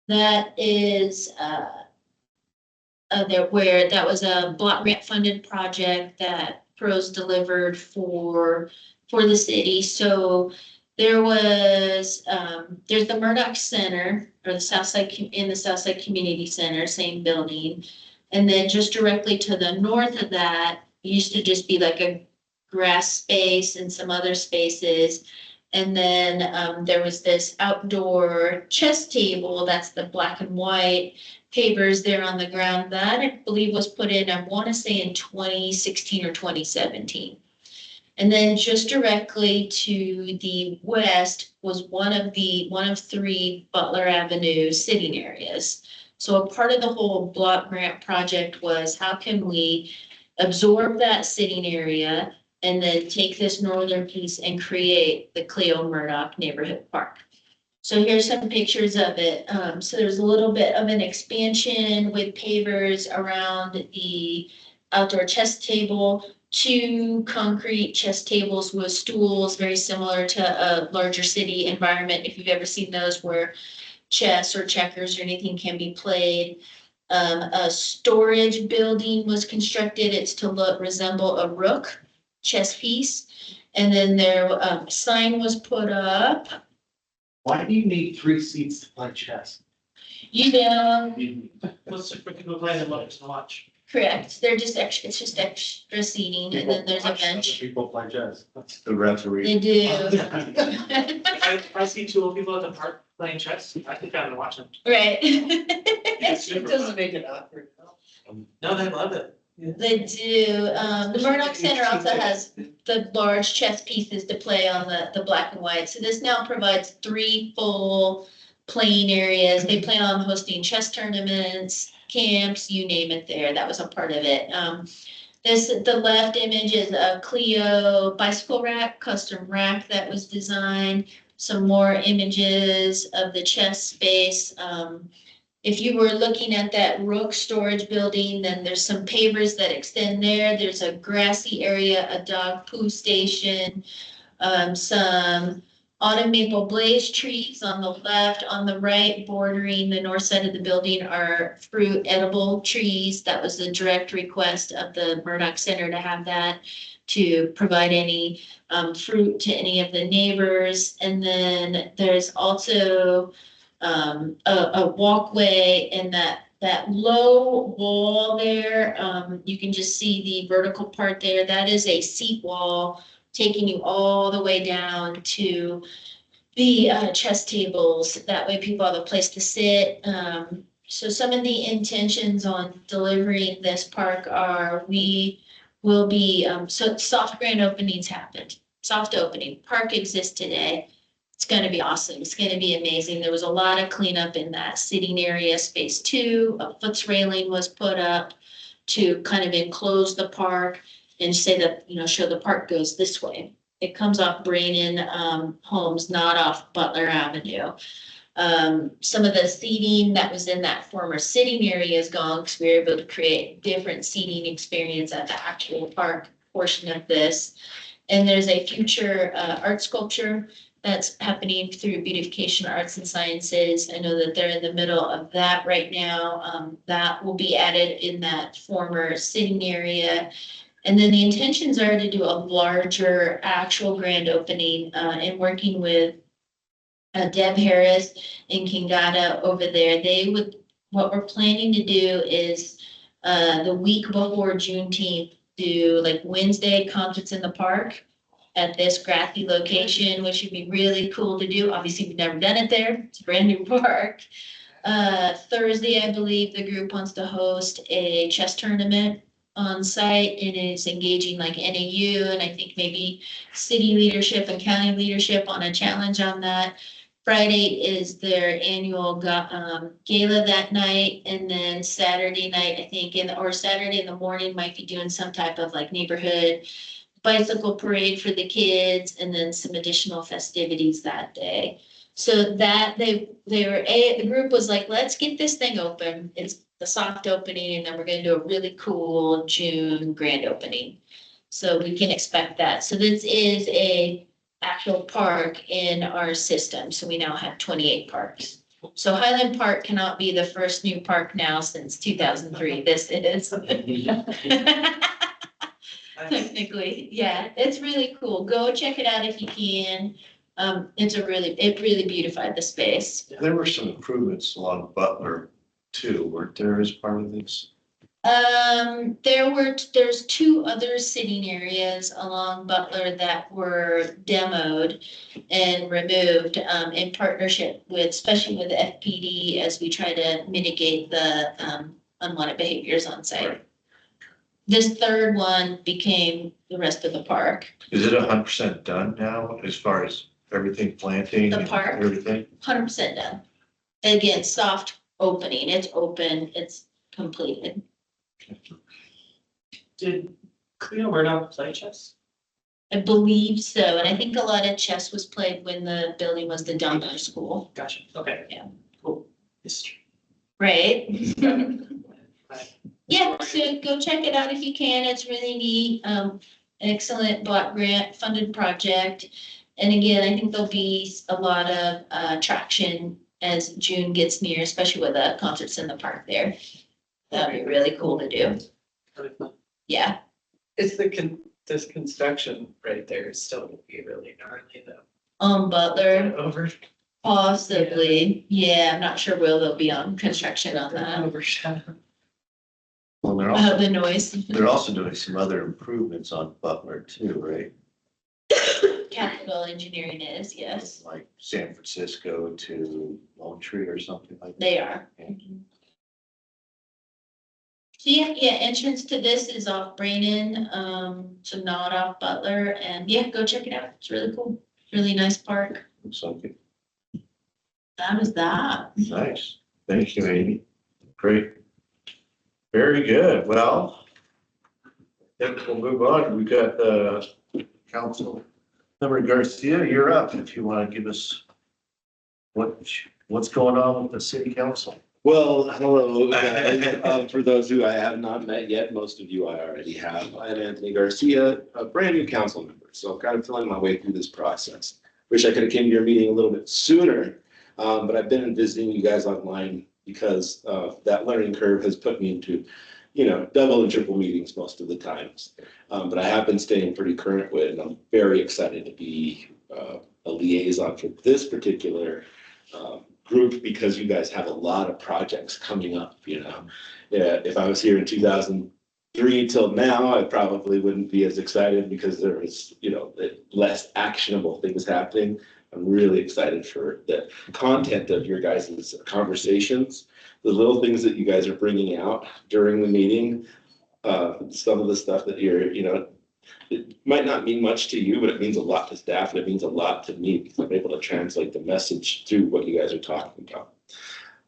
That is where that was a block grant funded project that pros delivered for the city. So there was there's the Murdoch Center, or the Southside in the Southside Community Center, same building. And then just directly to the north of that used to just be like a grass space and some other spaces. And then there was this outdoor chess table, that's the black and white pavers there on the ground. That I believe was put in, I want to say in 2016 or 2017. And then just directly to the west was one of three Butler Avenue sitting areas. So a part of the whole block grant project was how can we absorb that sitting area and then take this northern piece and create the Cleo Murdoch Neighborhood Park. So here's some pictures of it. So there's a little bit of an expansion with pavers around the outdoor chess table, 2 concrete chess tables with stools, very similar to a larger city environment. If you've ever seen those where chess or checkers or anything can be played. A storage building was constructed. It's to resemble a rook chess piece. And then there, sign was put up. Why do you need 3 seats to play chess? You know, What's for people playing and love it so much? correct. They're just extra, it's just extra seating and then there's a Watch other bench. People play chess. That's the referee. They do. If I see 2 old people at the park playing chess, I think I'm gonna watch them. Right. It doesn't make it awkward. No, they love it. They do. The Murdoch Center also has the large chess pieces to play on the black and white. So this now provides 3 full playing areas. They plan on hosting chess tournaments, camps, you name it there. That was a part of it. The left image is a Clio bicycle rack, custom rack that was designed. Some more images of the chest space. If you were looking at that Rook storage building, then there's some pavers that extend there. There's a grassy area, a dog poo station, some autumn maple blaze trees on the left. On the right, bordering the north side of the building, are fruit edible trees. That was the direct request of the Murdoch Center to have that, to provide any fruit to any of the neighbors. And then there's also a walkway, and that low wall there, you can just see the vertical part there. That is a seat wall taking you all the way down to the chess tables. That way people have a place to sit. So some of the intentions on delivering this park are, we will be, so soft grand openings happened. Soft opening, park exists today. It's gonna be awesome. It's gonna be amazing. There was a lot of cleanup in that sitting area, space 2. A foots railing was put up to kind of enclose the park and say that, show the park goes this way. It comes off Brannan Homes, not off Butler Avenue. Some of the seating that was in that former sitting area is gone, because we were able to create different seating experience at the actual park portion of this. And there's a future art sculpture that's happening through Beautification Arts and Sciences. I know that they're in the middle of that right now. That will be added in that former sitting area. And then the intentions are to do a larger actual grand opening, and working with Deb Harris and Kingata over there. What we're planning to do is the week before Juneteenth, do like Wednesday concerts in the park at this grassy location, which would be really cool to do. Obviously, we've never done it there. It's a brand new park. Thursday, I believe the group wants to host a chess tournament on site, and is engaging like NAU and I think maybe city leadership and county leadership on a challenge on that. Friday is their annual gala that night, and then Saturday night, I think, or Saturday in the morning, might be doing some type of like neighborhood bicycle parade for the kids, and then some additional festivities that day. So that the group was like, let's get this thing open. It's the soft opening, and then we're gonna do a really cool June grand opening. So we can expect that. So this is a actual park in our system. So we now have 28 parks. So Highland Park cannot be the first new park now since 2003. This is. Technically, yeah, it's really cool. Go check it out if you can. It really beautified the space. There were some improvements along Butler too, weren't there, as part of this? There's 2 other sitting areas along Butler that were demoed and removed, in partnership with, especially with FPD, as we try to mitigate the, unwanted behaviors on site. This third one became the rest of the park. Is it 100% done now, as far as everything planting? The and park? Everything? 100% done. Again, soft opening. It's open. It's completed. Did Cleo Murdoch play chess? I believe so. And I think a lot of chess was played when the building was the Dunbar School. Gotcha, okay. Yeah. Cool. History. Right? Right. Yeah, so go check it out if you can. It's really neat. Excellent block grant funded project. And again, I think there'll be a lot of traction as June gets near, especially with the concerts in the park there. That'd be really cool to do. Really fun. Yeah. Is this construction right there is still gonna be really gnarly though. Butler, Over. possibly. Yeah, I'm not sure where they'll be on construction on that. Overshadowed. Well, The noise. they're also doing some other improvements on Butler too, right? Capital engineering is, yes, Like San Francisco to Lone Tree or something like that. they are. So yeah, entrance to this is off Brannan, so not off Butler, and yeah, go check it out. It's really cool. Really nice park. Looks like it. That was that. Nice. Thank you, Amy. Great. Very good. Well, Then we'll move on. We've got Council Member Garcia, you're up if you want to give us what's going on with the city council. Well, hello, guys. For those who I have not met yet, most of you I already have. I'm Anthony Garcia, a brand new council member, so kind of feeling my way through this process. Wish I could have came to your meeting a little bit sooner, but I've been visiting you guys online because that learning curve has put me into, double and triple meetings most of the times. But I have been staying pretty current with it, and I'm very excited to be a liaison for this particular group because you guys have a lot of projects coming up, Yeah, if I was here in 2003 till now, I probably wouldn't be as excited because there was, less actionable things happening. I'm really excited for the content of your guys' conversations, the little things that you guys are bringing out during the meeting, some of the stuff that you're, it might not mean much to you, but it means a lot to staff and it means a lot to me because I'm able to translate the message through what you guys are talking about.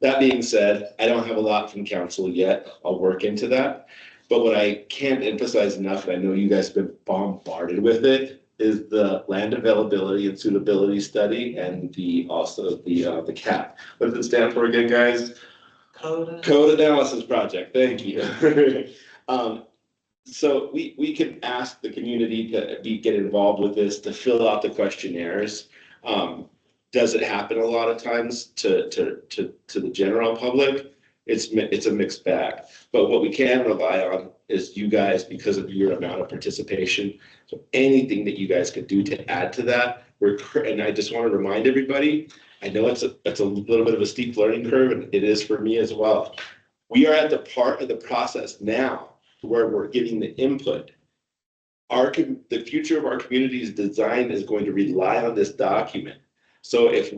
That being said, I don't have a lot from council yet. I'll work into that. But what I can't emphasize enough, and I know you guys have been bombarded with it, is the land availability and suitability study and also the CAP. What does it stand for again, guys? Code Analysis Project. Thank you. So we can ask the community to get involved with this, to fill out the questionnaires. Does it happen a lot of times to the general public? It's a mixed bag. But what we can rely on is you guys because of your amount of participation. So anything that you guys could do to add to that, and I just want to remind everybody, I know it's a little bit of a steep learning curve, and it is for me as well. We are at the part of the process now where we're getting the input. The future of our community's design is going to rely on this document. So if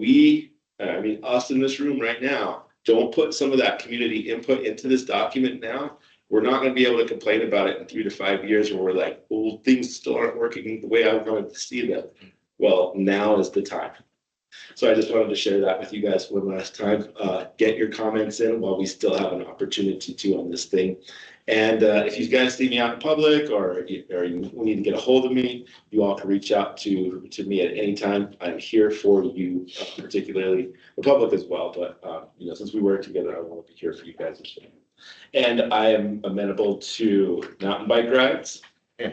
us in this room right now, don't put some of that community input into this document now, we're not going to be able to complain about it in 3 to 5 years where we're like, well, things still aren't working the way I wanted to see them. Well, now is the time. So I just wanted to share that with you guys one last time. Get your comments in while we still have an opportunity to on this thing. And if you guys see me out in public or you need to get a hold of me, you all can reach out to me at any time. I'm here for you, particularly the public as well. But since we work together, I want to be here for you guys as well. And I am amenable to mountain bike rides,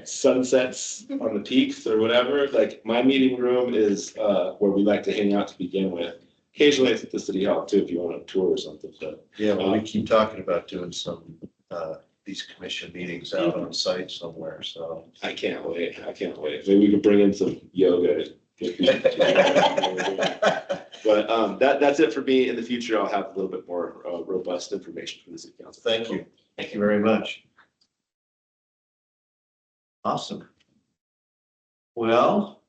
sunsets on the peaks or whatever. Like my meeting room is where we like to hang out to begin with. Occasionally it's at the city hall too if you want a tour or something. But yeah, well, we keep talking about doing some these commission meetings out on site somewhere. So I can't wait. Maybe we could bring in some yoga. But that's it for me. In the future, I'll have a little bit more robust information from the city council. Thank you. Thank you very much. Awesome. Well,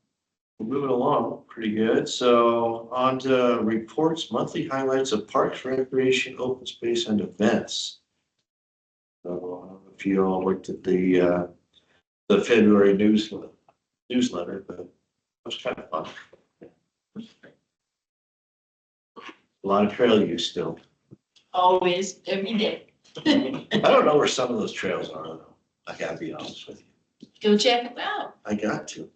we're moving along pretty good. So on to reports, monthly highlights of parks, recreation, open space, and events. So I don't know if you all looked at the February newsletter, but it was kind of fun. A lot of trail use still. Always, every day. I don't know where some of those trails are though. I gotta be honest with you. Go check them out. I got to.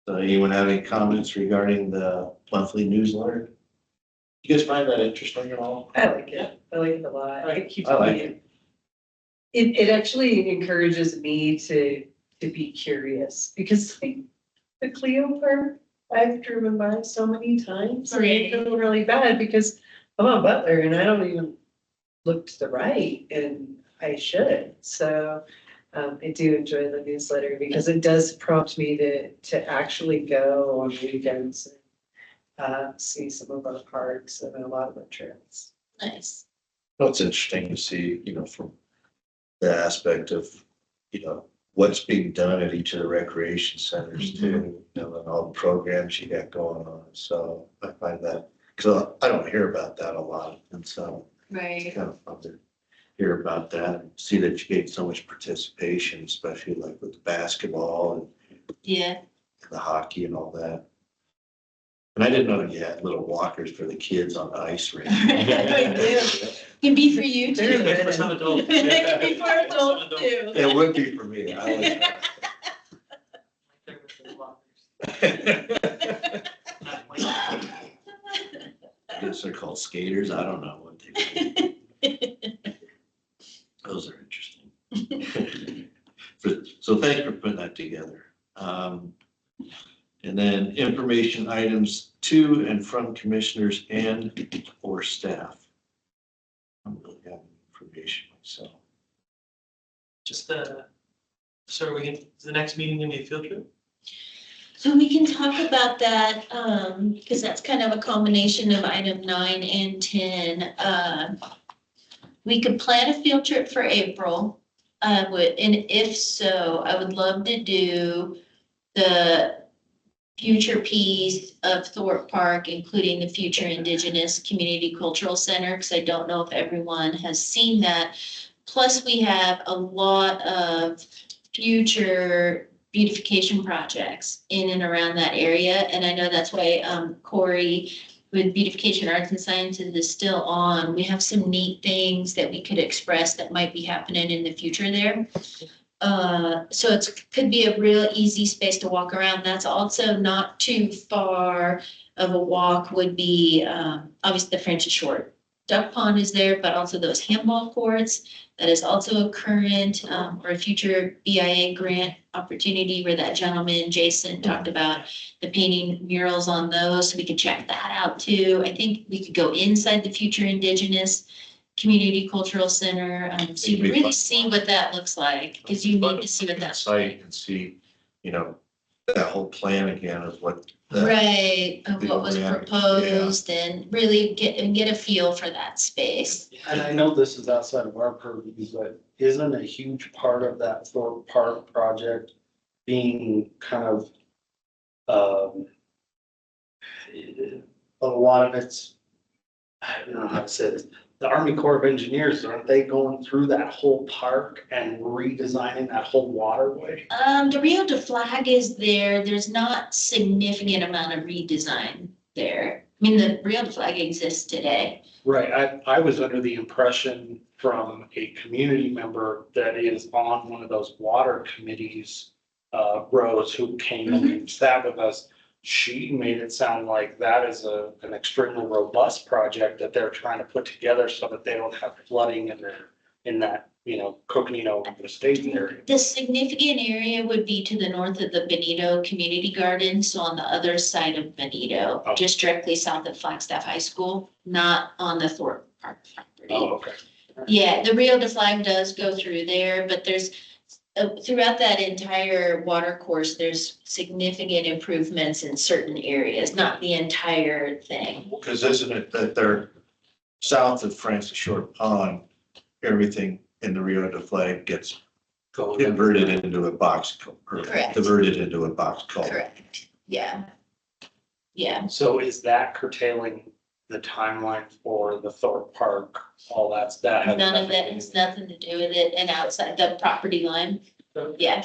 So anyone have any comments regarding the monthly newsletter? You guys find that interesting at all? I like it. I like it a lot. I like it. It actually encourages me to be curious because like, the Clio part, I've driven by so many times. And I feel really bad because I'm on Butler and I don't even look to the right and I should. So I do enjoy the newsletter because it does prompt me to actually go on weekends and see some of our parks and a lot of our trails. Nice. Well, it's interesting to see, from the aspect of, what's being done at each of the recreation centers too, and all the programs you got going on. So I find that, because I don't hear about that a lot. And so Right. it's kind of fun to hear about that and see that you get so much participation, especially like with the basketball Yeah. and the hockey and all that. And I didn't know you had little walkers for the kids on the ice rink. Can be for you too. For some adults. It can be for adults too. It would be for me. I guess they're called skaters. I don't know what they. Those are interesting. So thanks for putting that together. And then information items to and from commissioners and or staff. I don't really have any information myself. Just so we can, is the next meeting gonna be a field trip? So we can talk about that, because that's kind of a combination of item 9 and 10. We could plan a field trip for April. And if so, I would love to do the future piece of Thorpe Park, including the future Indigenous Community Cultural Center, because I don't know if everyone has seen that. Plus, we have a lot of future beautification projects in and around that area. And I know that's why Corey with Beautification Arts and Sciences is still on. We have some neat things that we could express that might be happening in the future there. So it could be a real easy space to walk around. That's also not too far of a walk would be, obviously the Francis Short Duck Pond is there, but also those handball courts. That is also a current or a future BIA grant opportunity where that gentleman, Jason, talked about the painting murals on those. So we could check that out too. I think we could go inside the future Indigenous Community Cultural Center. So you can really see what that looks like, because you need to see what that's. Site and see, you know, that whole plan again of what. Right, of what was proposed and really get a feel for that space. And I know this is outside of our purview, but isn't a huge part of that Thorpe Park project being kind of, a lot of it's, I don't know how to say this, the Army Corps of Engineers, aren't they going through that whole park and redesigning that whole waterway? The Rio de Flag is there. There's not significant amount of redesign there. I mean, the Rio de Flag exists today. Right, I was under the impression from a community member that is on one of those water committees, Rose, who came and sat with us. She made it sound like that is an extremely robust project that they're trying to put together so that they don't have flooding in that, you know, Coconino staging area. The significant area would be to the north of the Benito Community Garden, so on the other side of Benito, just directly south of Flagstaff High School, not on the Thorpe Park property. Oh, okay. Yeah, the Rio de Flag does go through there, but there's throughout that entire water course, there's significant improvements in certain areas, not the entire thing. Because isn't it that they're south of Francis Short Pond, everything in the Rio de Flag gets converted into a box, or Correct. diverted into a box culvert. Correct, yeah. Yeah, So is that curtailing the timeline for the Thorpe Park, all that? Has none of that has nothing to do with it, and outside the property line, yeah.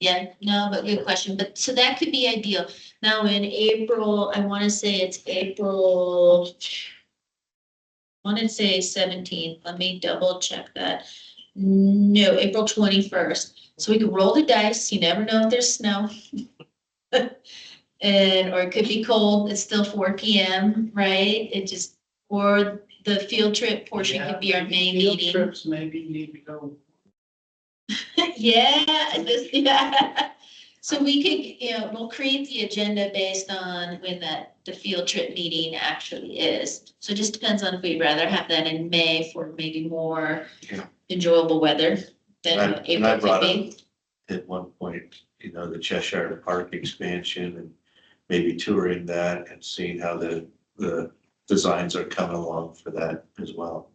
Yeah, no, but good question. But so that could be ideal. Now in April, I want to say it's April. I want to say 17th. Let me double check that. No, April 21st. So we could roll the dice. You never know if there's snow. Or it could be cold. It's still 4 p.m., right? It just, or the field trip portion could be our main meeting. Trips maybe need to go. Yeah. So we could, we'll create the agenda based on when the field trip meeting actually is. So it just depends on if we'd rather have that in May for maybe more enjoyable weather than April could be. At one point, the Cheshire Park expansion and maybe touring that and seeing how the designs are coming along for that as well.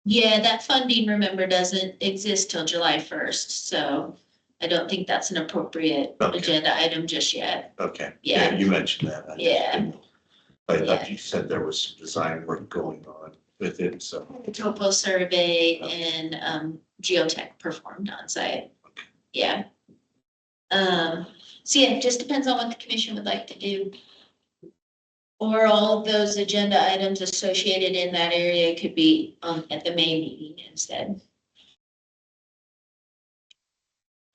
Yeah, that funding, remember, doesn't exist till July 1st, so I don't think that's an appropriate agenda item just yet. Okay. Yeah. You mentioned that. I Yeah. thought you said there was some design work going on with it, so. The topo survey and geotech performed on site. Yeah. So yeah, it just depends on what the commission would like to do. Or all of those agenda items associated in that area could be at the May meeting instead.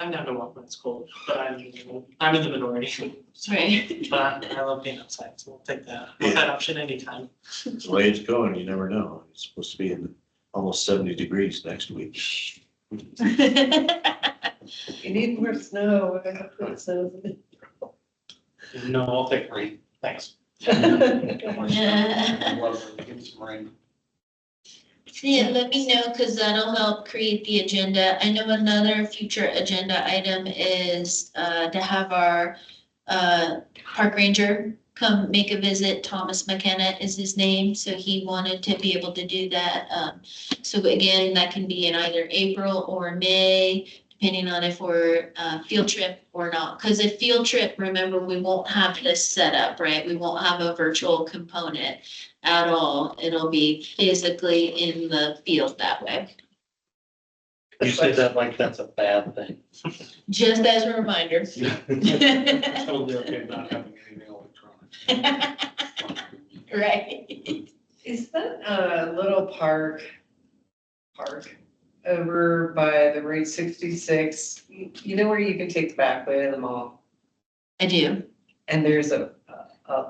I'm down to walk when it's cold, but I'm in the minority. Right. But I love being outside, so we'll take that. Want that option anytime. The way it's going, you never know. It's supposed to be in almost 70 degrees next week. You need more snow. I have to put snow in No, I'll take rain. Thanks. Yeah. Love it. Give me some rain. Yeah, let me know, because that'll help create the agenda. I know another future agenda item is to have our park ranger come make a visit. Thomas McKenna is his name, so he wanted to be able to do that. So again, that can be in either April or May, depending on if we're field trip or not. Because a field trip, remember, we won't have this set up, right? We won't have a virtual component at all. It'll be physically in the field that way. You say that like that's a bad thing. Just as a reminder. Totally okay not having anything electronic. Right. Is that a little park over by the Route 66? You know where you can take the back way of the mall? I do. And there's a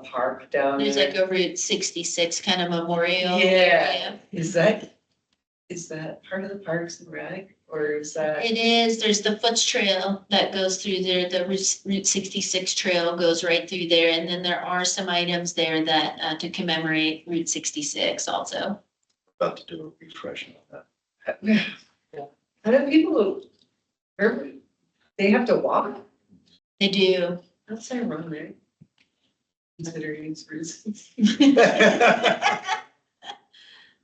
park down There's there. like a Route 66 kind of memorial. Yeah. area. Is that part of the Parks and Rec, or is that? It is. There's the Foots Trail that goes through there. The Route 66 trail goes right through there. And then there are some items there that to commemorate Route 66 also. About to do a refresh on that. How do people, they have to walk? They do. That's ironic. Considering it's reasons.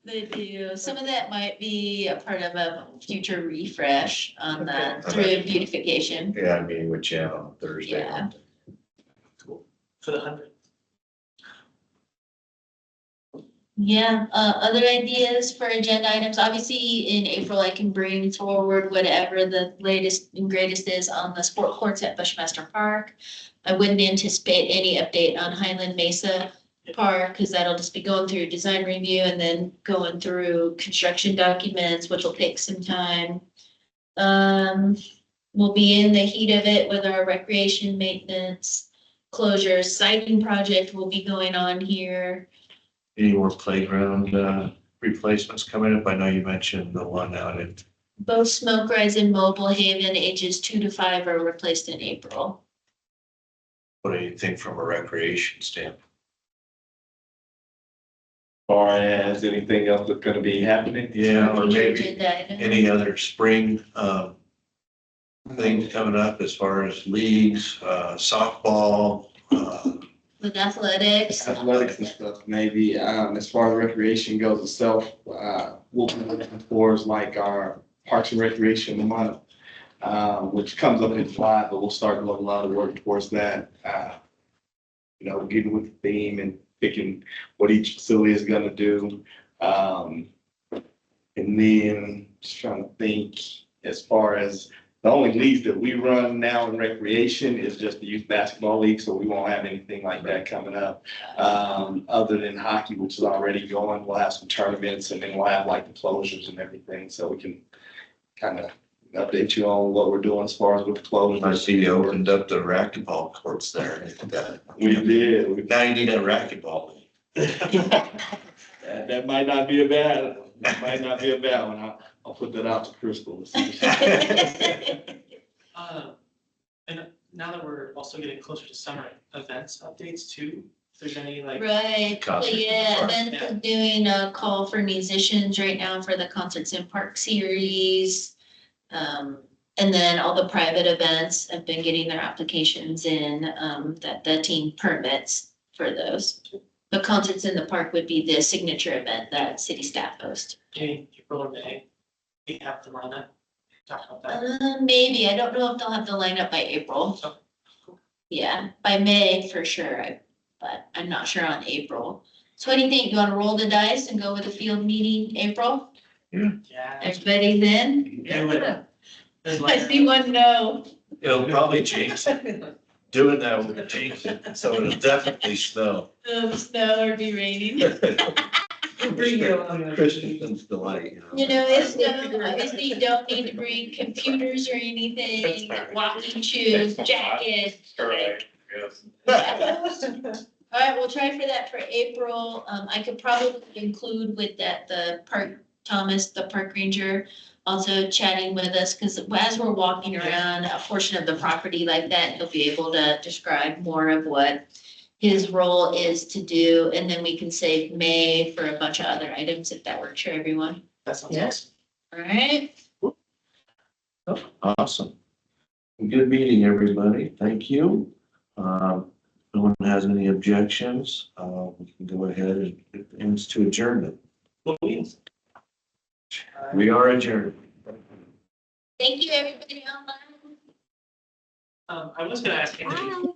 They do. Some of that might be a part of a future refresh on that Okay. through beautification. Yeah, I'm meeting with Jan on Thursday. Yeah. Cool. For the 100. Yeah, other ideas for agenda items, obviously in April, I can bring forward whatever the latest and greatest is on the sport courts at Bushmaster Park. I wouldn't anticipate any update on Highland Mesa Park, because that'll just be going through design review and then going through construction documents, which will take some time. We'll be in the heat of it with our recreation maintenance closures, siding project will be going on here. Any more playground replacements coming up? I know you mentioned the one out at, Both Smoke Rise and Mobile Haven, ages 2 to 5, are replaced in April. what do you think from a recreation standpoint? Or as anything else that's gonna be happening? Yeah, or maybe Agenda item. any other spring things coming up as far as leagues, softball, With athletics. Athletics and stuff, maybe, as far as recreation goes itself, we'll be looking towards like our Parks and Recreation Month, which comes up in July, but we'll start doing a lot of work towards that. Getting with the theme and picking what each facility is gonna do. And then just trying to think as far as the only leagues that we run now in recreation is just the youth basketball league, so we won't have anything like that coming up. Other than hockey, which is already going, we'll have some tournaments and then we'll have like the closures and everything, so we can kind of update you on what we're doing as far as with the closures. I see you opened up the racquetball courts there. We did. Now you need a racquetball. That might not be a bad one. I'll put that out to Crystal. And now that we're also getting closer to summer, events updates too, if there's any like. Right, so Concerts in the yeah, park. and then doing a call for musicians right now for the Concerts in Park series. And then all the private events have been getting their applications in, that the team permits for those. The Concerts in the Park would be the signature event that city staff host. Maybe April or May, we have the lineup, talk about that. Maybe, I don't know if they'll have the lineup by April. So, cool. Yeah, by May for sure, but I'm not sure on April. So what do you think? You wanna roll the dice and go with a field meeting April? Yeah. Everybody's in? Do it. There's I see one no. It'll probably change. doing that with the jinx, so it'll definitely snow. It'll snow or be raining. Bring you along. Christian's delight, you know. You know, it's, obviously you don't need to bring computers or anything, walking shoes, jackets. Correct, yes. All right, we'll try for that for April. I could probably include with that, the park, Thomas, the park ranger, also chatting with us, because as we're walking around a portion of the property like that, he'll be able to describe more of what his role is to do, and then we can save May for a bunch of other items if that works for everyone. That sounds Yes. awesome. All right, Awesome. Good meeting, everybody. Thank you. No one has any objections. We can go ahead and it ends to adjournment. We are adjourned. thank you, everybody online. I was gonna ask Andy,